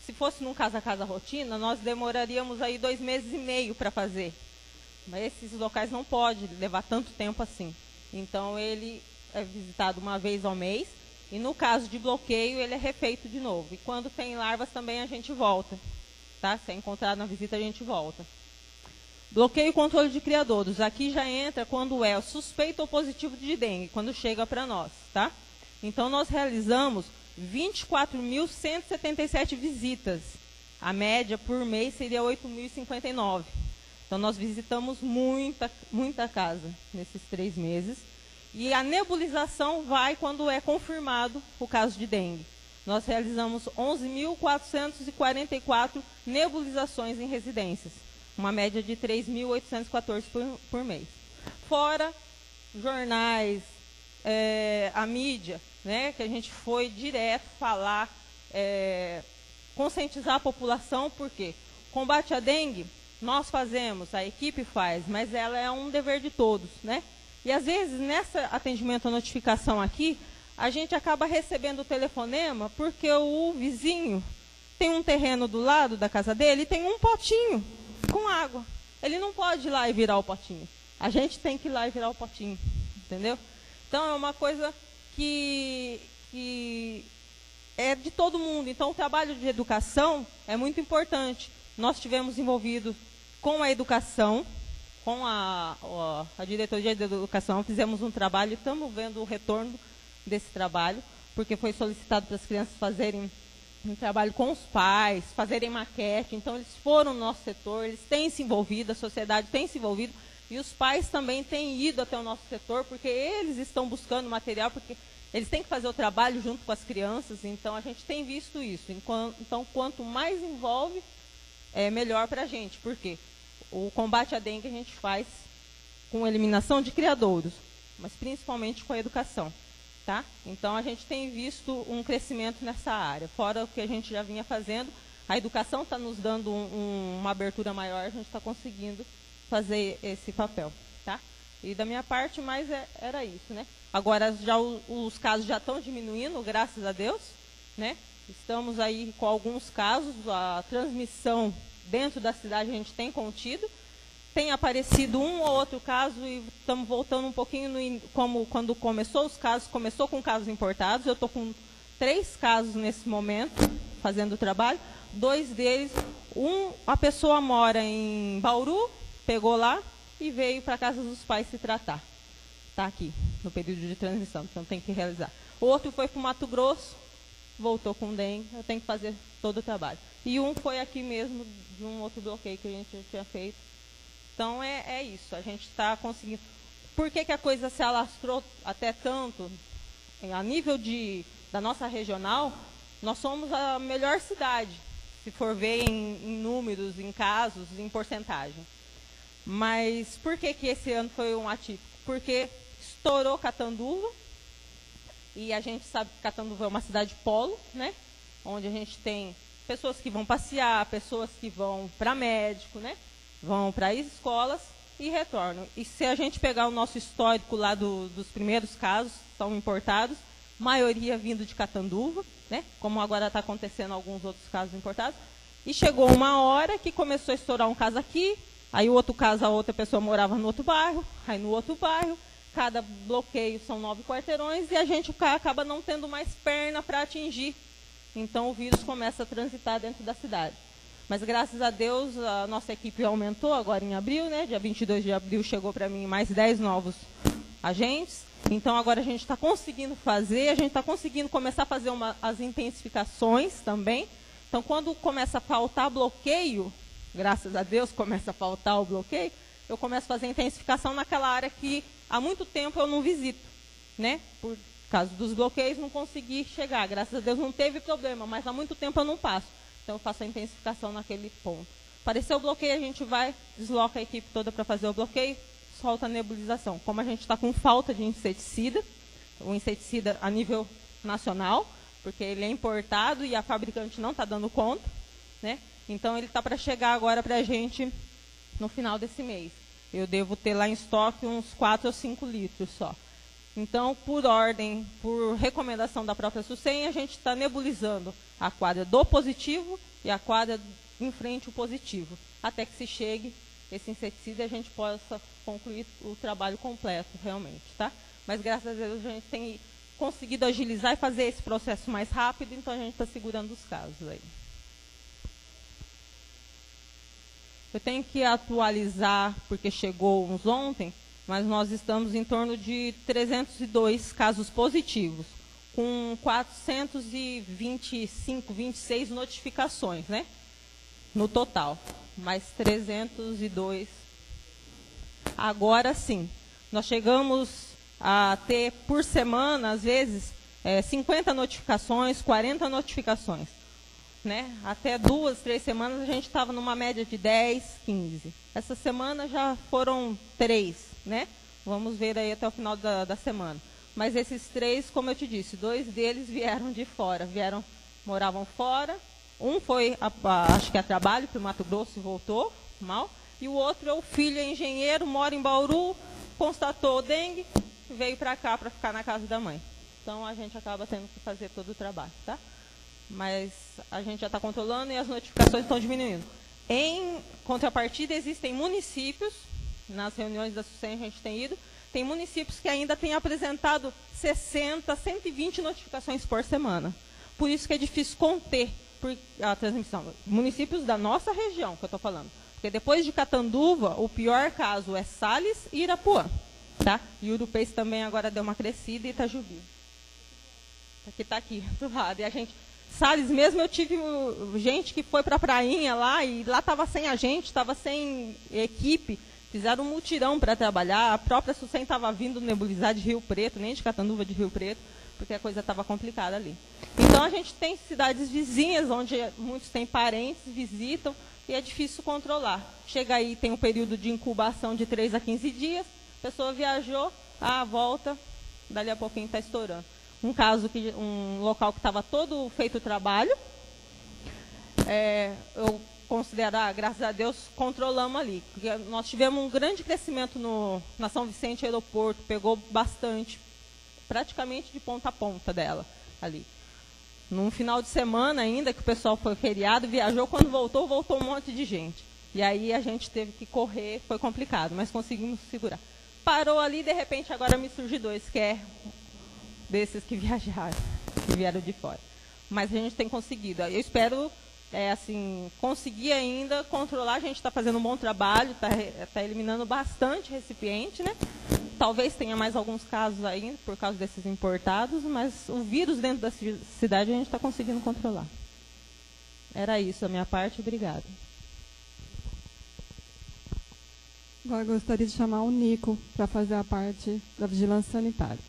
Se fosse num casa a casa rotina, nós demoraríamos aí 2 meses e meio para fazer. Mas esses locais não podem levar tanto tempo assim. Então, ele é visitado 1 vez ao mês, e no caso de bloqueio, ele é refeito de novo. E quando tem larvas também a gente volta. Tá? Se é encontrado na visita, a gente volta. Bloqueio e controle de criadouros. Aqui já entra quando é suspeito ou positivo de dengue, quando chega para nós. Tá? Então, nós realizamos 24.177 visitas. A média por mês seria 8.059. Então, nós visitamos muita casa nesses 3 meses. E a nebulização vai quando é confirmado o caso de dengue. Nós realizamos 11.444 nebulizações em residências, uma média de 3.814 por mês. Fora jornais, a mídia, né, que a gente foi direto falar, conscientizar a população, porque combate à dengue nós fazemos, a equipe faz, mas ela é um dever de todos, né? E às vezes, nesse atendimento à notificação aqui, a gente acaba recebendo o telefonema porque o vizinho tem um terreno do lado da casa dele e tem um potinho com água. Ele não pode ir lá e virar o potinho. A gente tem que ir lá e virar o potinho, entendeu? Então, é uma coisa que é de todo mundo. Então, o trabalho de educação é muito importante. Nós tivemos envolvidos com a educação, com a diretoria de educação, fizemos um trabalho e estamos vendo o retorno desse trabalho, porque foi solicitado para as crianças fazerem um trabalho com os pais, fazerem maquete. Então, eles foram no nosso setor, eles têm se envolvido, a sociedade tem se envolvido, e os pais também têm ido até o nosso setor, porque eles estão buscando material, porque eles têm que fazer o trabalho junto com as crianças. Então, a gente tem visto isso. Então, quanto mais envolve, é melhor para a gente. Por quê? O combate à dengue a gente faz com eliminação de criadouros, mas principalmente com a educação. Tá? Então, a gente tem visto um crescimento nessa área. Fora o que a gente já vinha fazendo, a educação está nos dando uma abertura maior, a gente está conseguindo fazer esse papel. Tá? E da minha parte, mais era isso. Né? Agora, já os casos já estão diminuindo, graças a Deus. Né? Estamos aí com alguns casos, a transmissão dentro da cidade a gente tem contido. Tem aparecido um ou outro caso e estamos voltando um pouquinho como quando começou os casos, começou com casos importados. Eu estou com 3 casos nesse momento, fazendo o trabalho. 2 deles, a pessoa mora em Bauru, pegou lá e veio para a casa dos pais se tratar. Está aqui, no período de transmissão, então tem que realizar. O outro foi para o Mato Grosso, voltou com dengue, eu tenho que fazer todo o trabalho. E um foi aqui mesmo, de um outro bloqueio que a gente tinha feito. Então, é isso, a gente está conseguindo. Por que a coisa se alastrou até tanto? a nível da nossa regional, nós somos a melhor cidade, se for ver em números, em casos, em porcentagem. Mas por que esse ano foi um atípico? Porque estourou Catanduva, e a gente sabe que Catanduva é uma cidade polo, né? Onde a gente tem pessoas que vão passear, pessoas que vão para médico, né? Vão para escolas e retornam. E se a gente pegar o nosso histórico lá dos primeiros casos, são importados, maioria vindo de Catanduva, né? Como agora está acontecendo alguns outros casos importados. E chegou uma hora que começou a estourar um caso aqui, aí o outro caso, a outra pessoa morava no outro bairro, aí no outro bairro, cada bloqueio são 9 quarteirões, e a gente acaba não tendo mais perna para atingir. Então o vírus começa a transitar dentro da cidade. Mas graças a Deus a nossa equipe aumentou agora em abril, né? Dia 22 de abril chegou para mim mais 10 novos agentes. Então agora a gente está conseguindo fazer, a gente está conseguindo começar a fazer as intensificações também. Então quando começa a faltar bloqueio, graças a Deus começa a faltar o bloqueio, eu começo a fazer intensificação naquela área que há muito tempo eu não visito, né? Por causa dos bloqueios não consegui chegar, graças a Deus não teve problema, mas há muito tempo eu não passo. Então eu faço a intensificação naquele ponto. Apareceu o bloqueio, a gente vai, desloca a equipe toda para fazer o bloqueio, solta a nebulização. Como a gente está com falta de inseticida, o inseticida a nível nacional, porque ele é importado e a fabricante não está dando conta, né? Então ele está para chegar agora para a gente no final desse mês. Eu devo ter lá em estoque uns 4 ou 5 litros só. Então, por ordem, por recomendação da própria SUSEM, a gente está nebulizando a quadra do positivo e a quadra em frente ao positivo, até que se chegue esse inseticida e a gente possa concluir o trabalho completo, realmente, tá? Mas, graças a Deus, a gente tem conseguido agilizar e fazer esse processo mais rápido, então a gente está segurando os casos aí. Eu tenho que atualizar, porque chegou uns ontem, mas nós estamos em torno de 302 casos positivos, com 425, 26 notificações, né? No total, mais 302. Agora sim, nós chegamos a ter por semana, às vezes, 50 notificações, 40 notificações. Né? Até 2, 3 semanas a gente estava numa média de 10, 15. Essa semana já foram 3, né? Vamos ver aí até o final da semana. Mas esses 3, como eu te disse, 2 deles vieram de fora, moravam fora. Um foi, acho que a trabalho para o Mato Grosso e voltou mal. E o outro, o filho é engenheiro, mora em Bauru, constatou dengue, veio para cá para ficar na casa da mãe. Então a gente acaba tendo que fazer todo o trabalho, tá? Mas a gente já está controlando e as notificações estão diminuindo. Em contrapartida, existem municípios, nas reuniões da SUSEM a gente tem ido, tem municípios que ainda têm apresentado 60, 120 notificações por semana. Por isso que é difícil conter a transmissão. Municípios da nossa região, que eu estou falando. Porque depois de Catanduva, o pior caso é Sales e Irapuã. Tá? E Urupês também agora deu uma crescida e Itajubi. Que está aqui do lado. E a gente... Sales mesmo, eu tive gente que foi para a prainha lá, e lá estava sem agente, estava sem equipe, fizeram um mutirão para trabalhar, a própria SUSEM estava vindo nebulizar de Rio Preto, nem de Catanduva, de Rio Preto, porque a coisa estava complicada ali. Então a gente tem cidades vizinhas, onde muitos têm parentes, visitam, e é difícil controlar. Chega aí, tem um período de incubação de 3 a 15 dias, a pessoa viajou, volta, dali a pouquinho está estourando. Um local que estava todo feito o trabalho, eu considero, graças a Deus, controlamos ali. Porque nós tivemos um grande crescimento na São Vicente Aeroporto, pegou bastante, praticamente de ponta a ponta dela ali. Num final de semana ainda, que o pessoal foi feriado, viajou, quando voltou um monte de gente. E aí a gente teve que correr, foi complicado, mas conseguimos segurar. Parou ali, de repente, agora me surge 2, que é desses que viajaram, que vieram de fora. Mas a gente tem conseguido. Eu espero, conseguir ainda controlar. A gente está fazendo um bom trabalho, está eliminando bastante recipiente, né? Talvez tenha mais alguns casos ainda, por causa desses importados, mas o vírus dentro da cidade a gente está conseguindo controlar. Era isso da minha parte, obrigada. Agora eu gostaria de chamar o Nico para fazer a parte da vigilância sanitária.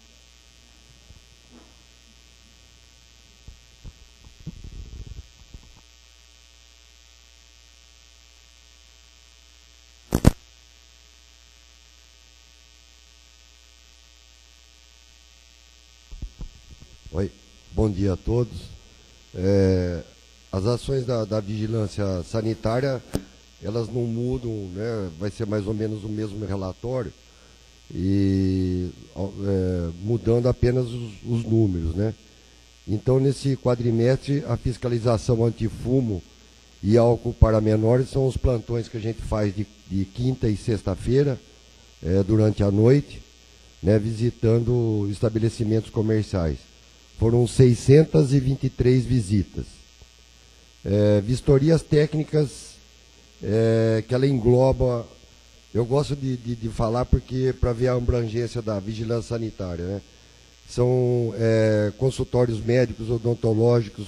Oi, bom dia a todos. As ações da vigilância sanitária, elas não mudam, né? Vai ser mais ou menos o mesmo relatório, e mudando apenas os números, né? Então, nesse quadrimestre, a fiscalização antifumo e álcool para menores são os plantões que a gente faz de quinta e sexta-feira, durante a noite, né, visitando estabelecimentos comerciais. Foram 623 visitas. Vistorias técnicas, que ela engloba, eu gosto de falar porque para ver a abrangência da vigilância sanitária, né? São consultórios médicos, odontológicos,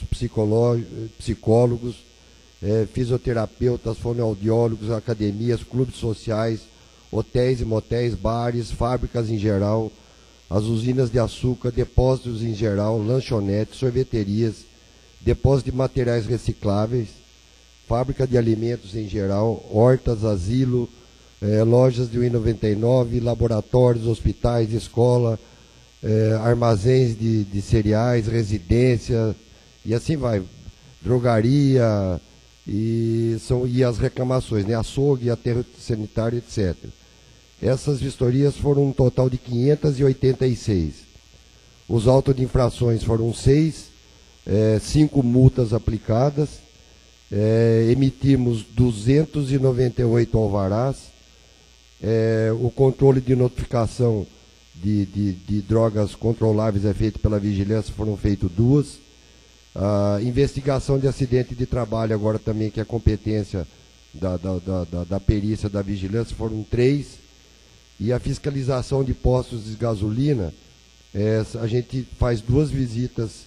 psicólogos, fisioterapeutas, fonoaudiólogos, academias, clubes sociais, hotéis e motéis, bares, fábricas em geral, as usinas de açúcar, depósitos em geral, lanchonetes, sorveterias, depósito de materiais recicláveis, fábrica de alimentos em geral, hortas, asilo, lojas de 1,99, laboratórios, hospitais, escola, armazéns de cereais, residência, e assim vai, drogaria, e as reclamações, né? Açougue, aterro sanitário, etc. Essas vistorias foram um total de 586. Os autos de infrações foram 6, 5 multas aplicadas, emitimos 298 alvarás, o controle de notificação de drogas controláveis é feito pela vigilância, foram feitas 2. A investigação de acidente de trabalho, agora também, que é competência da perícia da vigilância, foram 3. E a fiscalização de postos de gasolina, a gente faz 2 visitas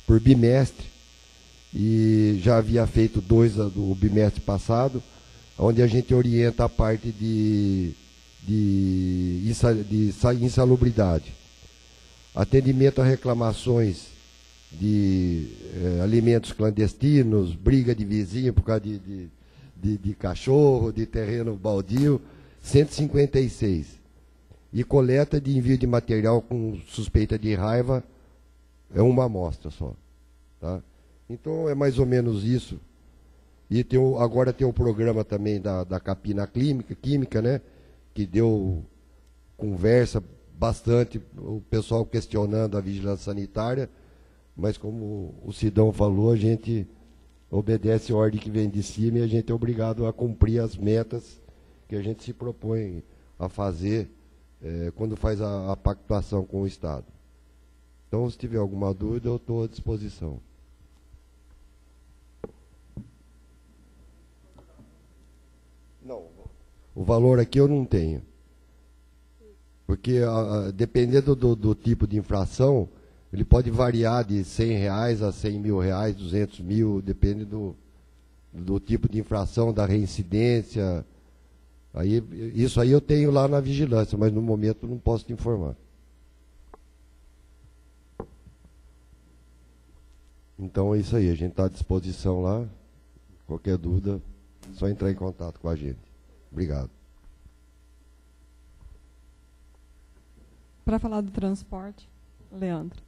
por bimestre, e já havia feito 2 do bimestre passado, onde a gente orienta a parte de insalubridade. Atendimento a reclamações de alimentos clandestinos, briga de vizinho por causa de cachorro, de terreno baldio, 156. E coleta de envio de material com suspeita de raiva, é uma amostra só. Tá? Então é mais ou menos isso. E agora tem o programa também da Capina Química, né? Que deu conversa bastante, o pessoal questionando a vigilância sanitária, mas como o Sidão falou, a gente obedece a ordem que vem de cima e a gente é obrigado a cumprir as metas que a gente se propõe a fazer quando faz a pactuação com o Estado. Então, se tiver alguma dúvida, eu estou à disposição. Não, o valor aqui eu não tenho. Porque, dependendo do tipo de infração, ele pode variar de R$100 a R$100 mil, R$200 mil, depende do tipo de infração, da reincidência. Isso aí eu tenho lá na vigilância, mas no momento não posso te informar. Então é isso aí, a gente está à disposição lá. Qualquer dúvida, é só entrar em contato com a gente. Obrigado. Para falar do transporte, Leandro.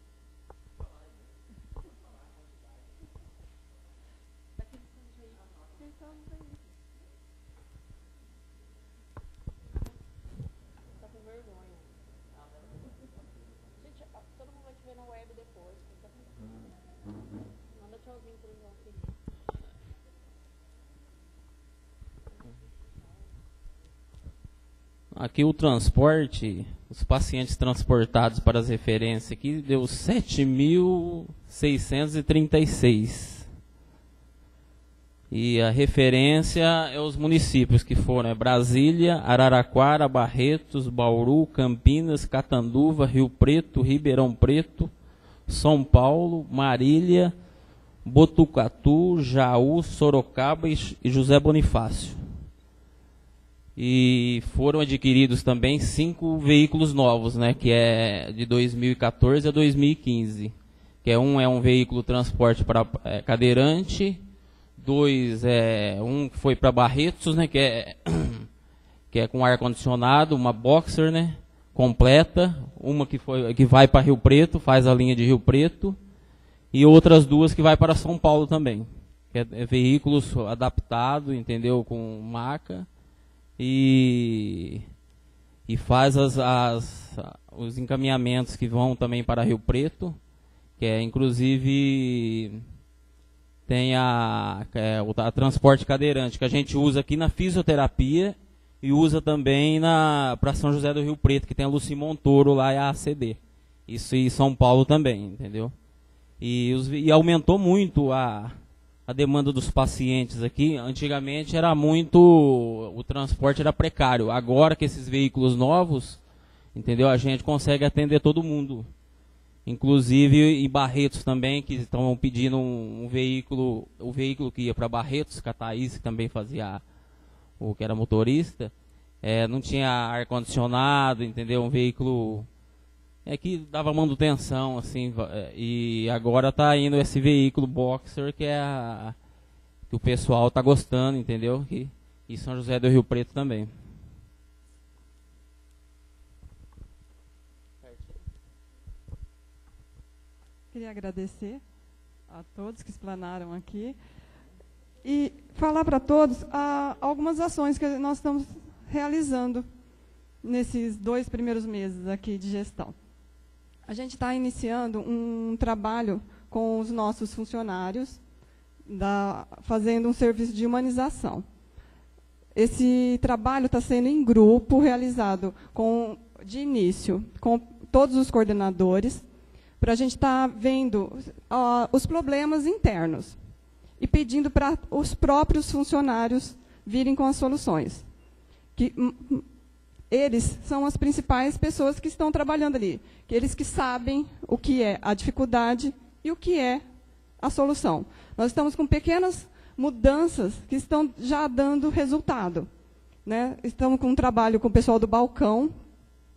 Aqui o transporte, os pacientes transportados para as referências aqui, deu 7.636. E a referência é os municípios que foram, Brasília, Araraquara, Barretos, Bauru, Campinas, Catanduva, Rio Preto, Ribeirão Preto, São Paulo, Marília, Botucatu, Jaú, Sorocaba e José Bonifácio. E foram adquiridos também 5 veículos novos, né, que é de 2014 a 2015. Que é um veículo transporte para cadeirante, 2 um que foi para Barretos, né, que é com ar condicionado, uma Boxer, né, completa, uma que vai para Rio Preto, faz a linha de Rio Preto, e outras 2 que vai para São Paulo também. É veículos adaptados, entendeu, com maca, e faz os encaminhamentos que vão também para Rio Preto, que é inclusive tem a transporte cadeirante, que a gente usa aqui na fisioterapia e usa também para São José do Rio Preto, que tem a Luci Montoro lá e a ACD. Isso em São Paulo também, entendeu? E aumentou muito a demanda dos pacientes aqui. Antigamente o transporte era precário. Agora que esses veículos novos, entendeu? A gente consegue atender todo mundo. Inclusive em Barretos também, que estão pedindo um veículo, o veículo que ia para Barretos, que a Thaís, que também fazia o que era motorista, não tinha ar-condicionado, entendeu? Um veículo que dava manutenção, assim, e agora está indo esse veículo Boxer, que que o pessoal está gostando, entendeu? E São José do Rio Preto também. Queria agradecer a todos que explanaram aqui e falar para todos algumas ações que nós estamos realizando nesses 2 primeiros meses aqui de gestão. A gente está iniciando um trabalho com os nossos funcionários, fazendo um serviço de humanização. Esse trabalho está sendo em grupo, realizado de início com todos os coordenadores, para a gente estar vendo os problemas internos e pedindo para os próprios funcionários virem com as soluções. Eles são as principais pessoas que estão trabalhando ali, eles que sabem o que é a dificuldade e o que é a solução. Nós estamos com pequenas mudanças que estão já dando resultado, né? Estamos com um trabalho com o pessoal do balcão,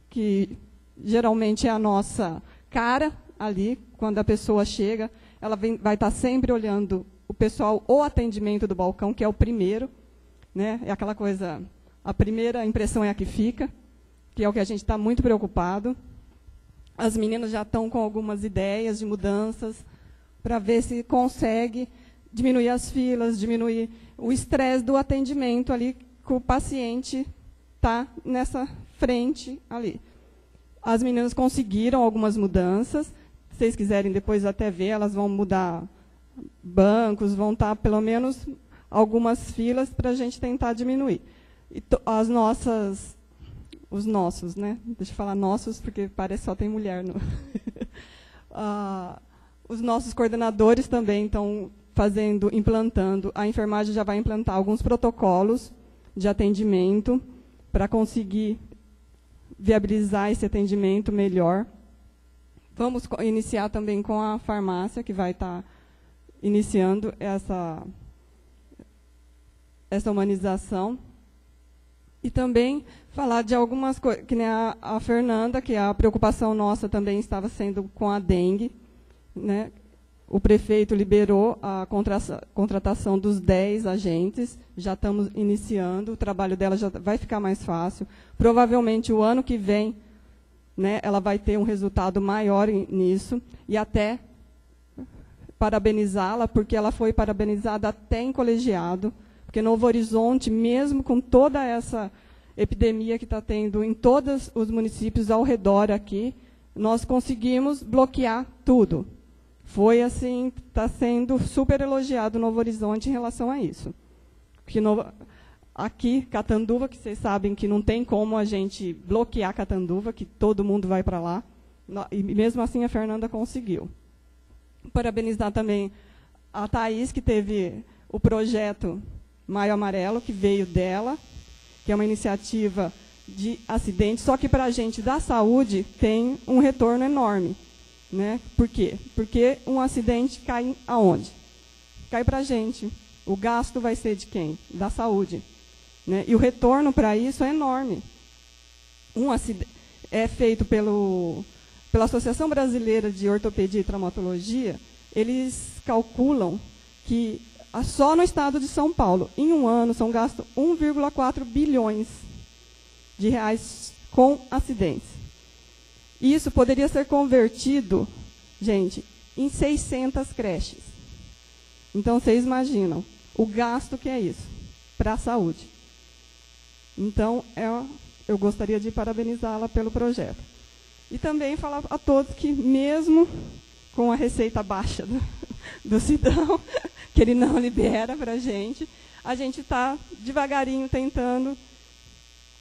que geralmente é a nossa cara ali, quando a pessoa chega, ela vai estar sempre olhando o pessoal, o atendimento do balcão, que é o primeiro, né? É aquela coisa, a primeira impressão é a que fica, que é o que a gente está muito preocupado. As meninas já estão com algumas ideias de mudanças para ver se consegue diminuir as filas, diminuir o estresse do atendimento ali, que o paciente está nessa frente ali. As meninas conseguiram algumas mudanças. Se vocês quiserem depois até ver, elas vão mudar bancos, vão estar pelo menos algumas filas para a gente tentar diminuir. E os nossos, né? Deixa eu falar nossos, porque parece que só tem mulher. No os nossos coordenadores também estão implantando, a enfermagem já vai implantar alguns protocolos de atendimento para conseguir viabilizar esse atendimento melhor. Vamos iniciar também com a farmácia, que vai estar iniciando essa humanização. E também falar de algumas coisas, que nem a Fernanda, que a preocupação nossa também estava sendo com a dengue, né? O prefeito liberou a contratação dos 10 agentes, já estamos iniciando, o trabalho dela já vai ficar mais fácil. Provavelmente, o ano que vem, né, ela vai ter um resultado maior nisso, e até parabenizá-la, porque ela foi parabenizada até em colegiado, porque Novo Horizonte, mesmo com toda essa epidemia que está tendo em todos os municípios ao redor aqui, nós conseguimos bloquear tudo. Foi assim, está sendo super elogiado Novo Horizonte em relação a isso. Porque aqui, Catanduva, que vocês sabem que não tem como a gente bloquear Catanduva, que todo mundo vai para lá, e mesmo assim a Fernanda conseguiu. Parabenizar também a Thaís, que teve o projeto Maio Amarelo, que veio dela, que é uma iniciativa de acidente, só que para a gente da saúde tem um retorno enorme. Né? Por quê? Porque um acidente cai aonde? Cai para a gente. O gasto vai ser de quem? Da saúde. Né? E o retorno para isso é enorme. Um acidente é feito pela Associação Brasileira de Ortopedia e Traumatologia. Eles calculam que só no estado de São Paulo, em um ano, são gastos 1,4 bilhões de reais com acidentes. Isso poderia ser convertido, gente, em 600 creches. Então, vocês imaginam o gasto que é isso para a saúde. Então, eu gostaria de parabenizá-la pelo projeto. E também falar a todos que, mesmo com a receita baixa do Sidão, que ele não libera para a gente está devagarinho tentando,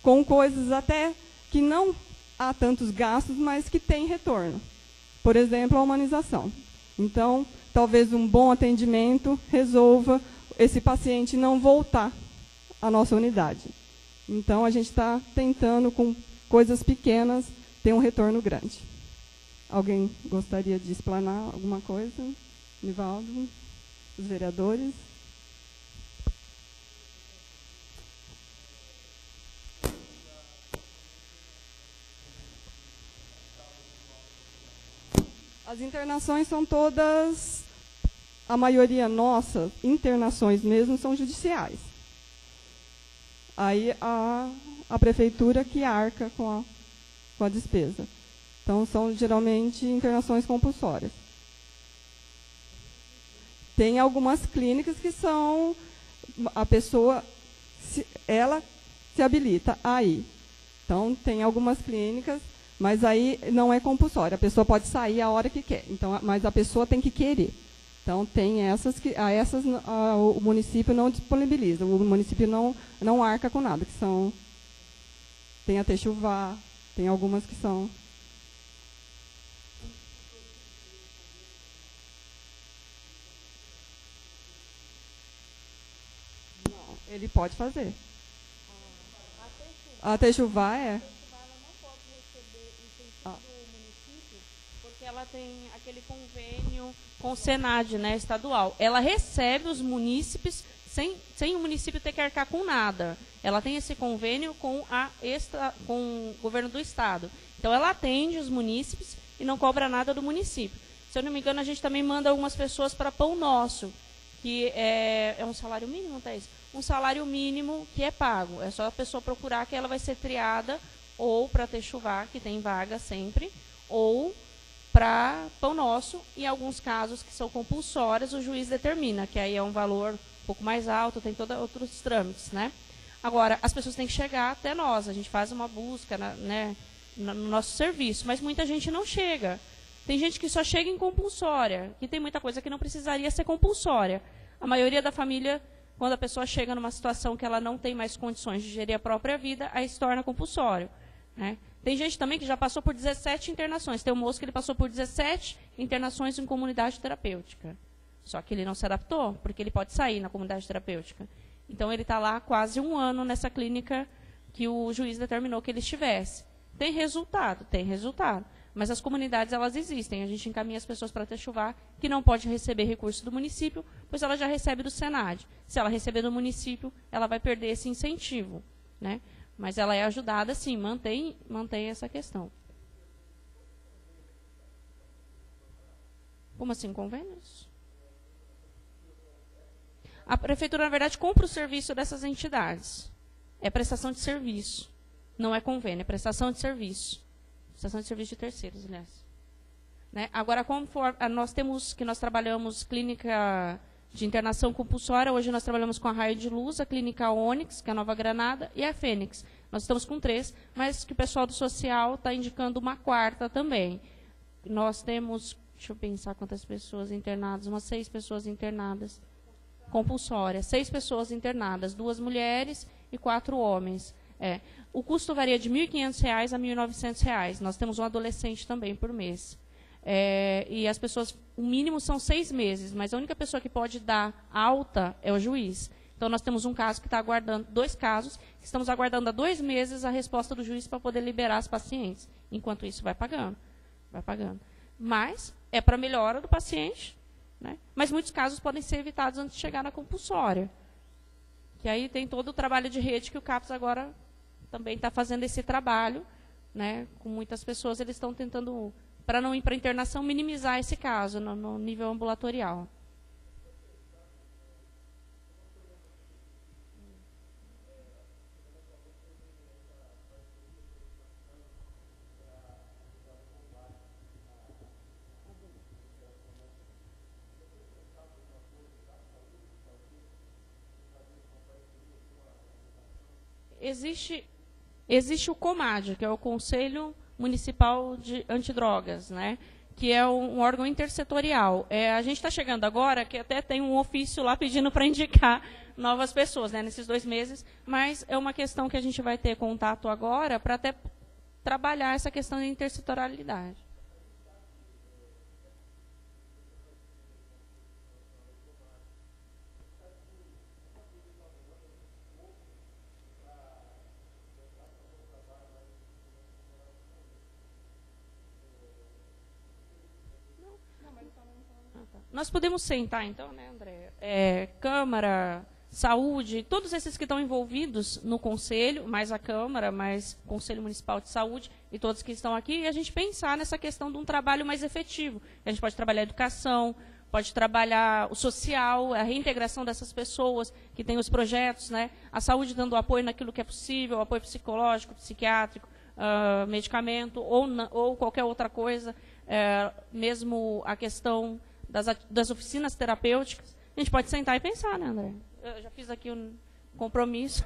com coisas até que não há tantos gastos, mas que tem retorno. Por exemplo, a humanização. Então, talvez um bom atendimento resolva esse paciente não voltar à nossa unidade. Então, a gente está tentando, com coisas pequenas, ter um retorno grande. Alguém gostaria de explanar alguma coisa? Nivaldo? Os vereadores? As internações são todas, a maioria nossa, internações mesmo, são judiciais. Aí a prefeitura que arca com a despesa. Então, são geralmente internações compulsórias. Tem algumas clínicas que são, a pessoa, ela se habilita aí. Então, tem algumas clínicas, mas aí não é compulsório. A pessoa pode sair a hora que quer. Então, mas a pessoa tem que querer. Então, tem essas que o município não disponibiliza. O município não arca com nada. Que são, tem a Techuvá, tem algumas que são. Não, ele pode fazer. A Techuvá é. Ela tem aquele convênio com o Senad, né, estadual. Ela recebe os munícipes sem o município ter que arcar com nada. Ela tem esse convênio com o governo do estado. Então, ela atende os munícipes e não cobra nada do município. Se eu não me engano, a gente também manda algumas pessoas para Pão Nosso, que é um salário mínimo, Thaís? Um salário mínimo que é pago. É só a pessoa procurar que ela vai ser triada ou para Techuvá, que tem vaga sempre, ou para Pão Nosso, em alguns casos que são compulsórias, o juiz determina, que aí é um valor um pouco mais alto, tem todos outros trâmites, né? Agora, as pessoas têm que chegar até nós, a gente faz uma busca no nosso serviço, mas muita gente não chega. Tem gente que só chega em compulsória, que tem muita coisa que não precisaria ser compulsória. A maioria da família, quando a pessoa chega numa situação que ela não tem mais condições de gerir a própria vida, aí se torna compulsório, né? Tem gente também que já passou por 17 internações. Tem um moço que ele passou por 17 internações em comunidade terapêutica. Só que ele não se adaptou, porque ele pode sair na comunidade terapêutica. Então, ele está lá quase 1 ano nessa clínica que o juiz determinou que ele estivesse. Tem resultado. Mas as comunidades, elas existem. A gente encaminha as pessoas para Techuvá, que não pode receber recurso do município, pois ela já recebe do Senad. Se ela receber do município, ela vai perder esse incentivo, né? Mas ela é ajudada, sim, mantém essa questão. Como assim, convênios? A prefeitura, na verdade, compra o serviço dessas entidades. É prestação de serviço. Não é convênio, é prestação de serviço. Prestação de serviço de terceiros, aliás. Né? Agora, conforme nós trabalhamos clínica de internação compulsória, hoje nós trabalhamos com a Raio de Luz, a Clínica Ônix, que é a Nova Granada, e a Fênix. Nós estamos com 3, mas que o pessoal do social está indicando uma 4ª também. Nós temos, deixa eu pensar quantas pessoas internadas, umas 6 pessoas internadas, compulsórias, 6 pessoas internadas, 2 mulheres e 4 homens. O custo varia de R$ 1.500 a R$ 1.900. Nós temos um adolescente também por mês. E as pessoas, o mínimo são 6 meses, mas a única pessoa que pode dar alta é o juiz. Então, nós temos um caso que está aguardando, 2 casos, que estamos aguardando há 2 meses a resposta do juiz para poder liberar as pacientes. Enquanto isso, vai pagando. Mas é para melhora do paciente, né? Mas muitos casos podem ser evitados antes de chegar na compulsória. Que aí tem todo o trabalho de rede que o CAPS agora também está fazendo esse trabalho, né? Com muitas pessoas, eles estão tentando, para não ir para a internação, minimizar esse caso no nível ambulatorial. existe o COMAD, que é o Conselho Municipal de Antidrogas, né? Que é um órgão intersetorial. A gente está chegando agora, que até tem um ofício lá pedindo para indicar novas pessoas, né, nesses 2 meses, mas é uma questão que a gente vai ter contato agora para até trabalhar essa questão de intersetorialidade. Nós podemos sentar, então, né, André? Câmara, Saúde, todos esses que estão envolvidos no Conselho, mais a Câmara, mais o Conselho Municipal de Saúde e todos que estão aqui, e a gente pensar nessa questão de um trabalho mais efetivo. A gente pode trabalhar a educação, pode trabalhar o social, a reintegração dessas pessoas que têm os projetos, né? A saúde dando apoio naquilo que é possível, apoio psicológico, psiquiátrico, medicamento ou qualquer outra coisa, mesmo a questão das oficinas terapêuticas. A gente pode sentar e pensar, né, André? Eu já fiz aqui um compromisso.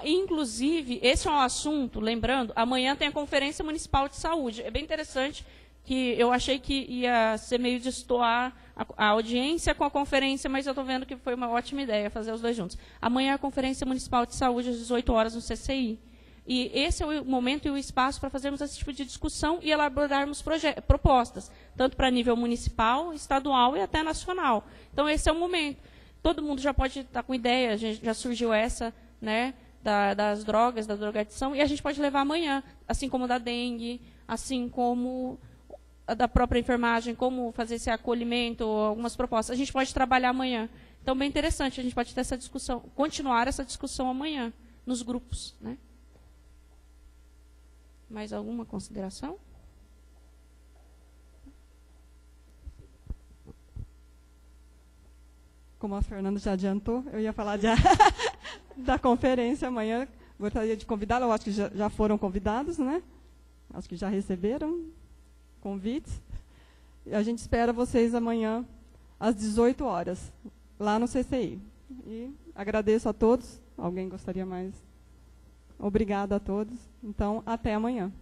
Inclusive, esse é um assunto, lembrando, amanhã tem a Conferência Municipal de Saúde. É bem interessante, que eu achei que ia ser meio destoar a audiência com a conferência, mas eu estou vendo que foi uma ótima ideia fazer os 2 juntos. Amanhã é a Conferência Municipal de Saúde, às 18 horas, no CCI. E esse é o momento e o espaço para fazermos esse tipo de discussão e elaborarmos propostas, tanto para nível municipal, estadual e até nacional. Então, esse é o momento. Todo mundo já pode estar com ideia, já surgiu essa, né, das drogas, da drogadição, e a gente pode levar amanhã, assim como da dengue, assim como a da própria enfermagem, como fazer esse acolhimento, algumas propostas. A gente pode trabalhar amanhã. Então, bem interessante, a gente pode ter essa discussão, continuar essa discussão amanhã, nos grupos, né? Mais alguma consideração? Como a Fernanda já adiantou, eu ia falar da conferência amanhã. Gostaria de convidá-la, eu acho que já foram convidados, né? Acho que já receberam convites. E a gente espera vocês amanhã, às 18 horas, lá no CCI. E agradeço a todos. Alguém gostaria mais? Obrigada a todos. Então, até amanhã.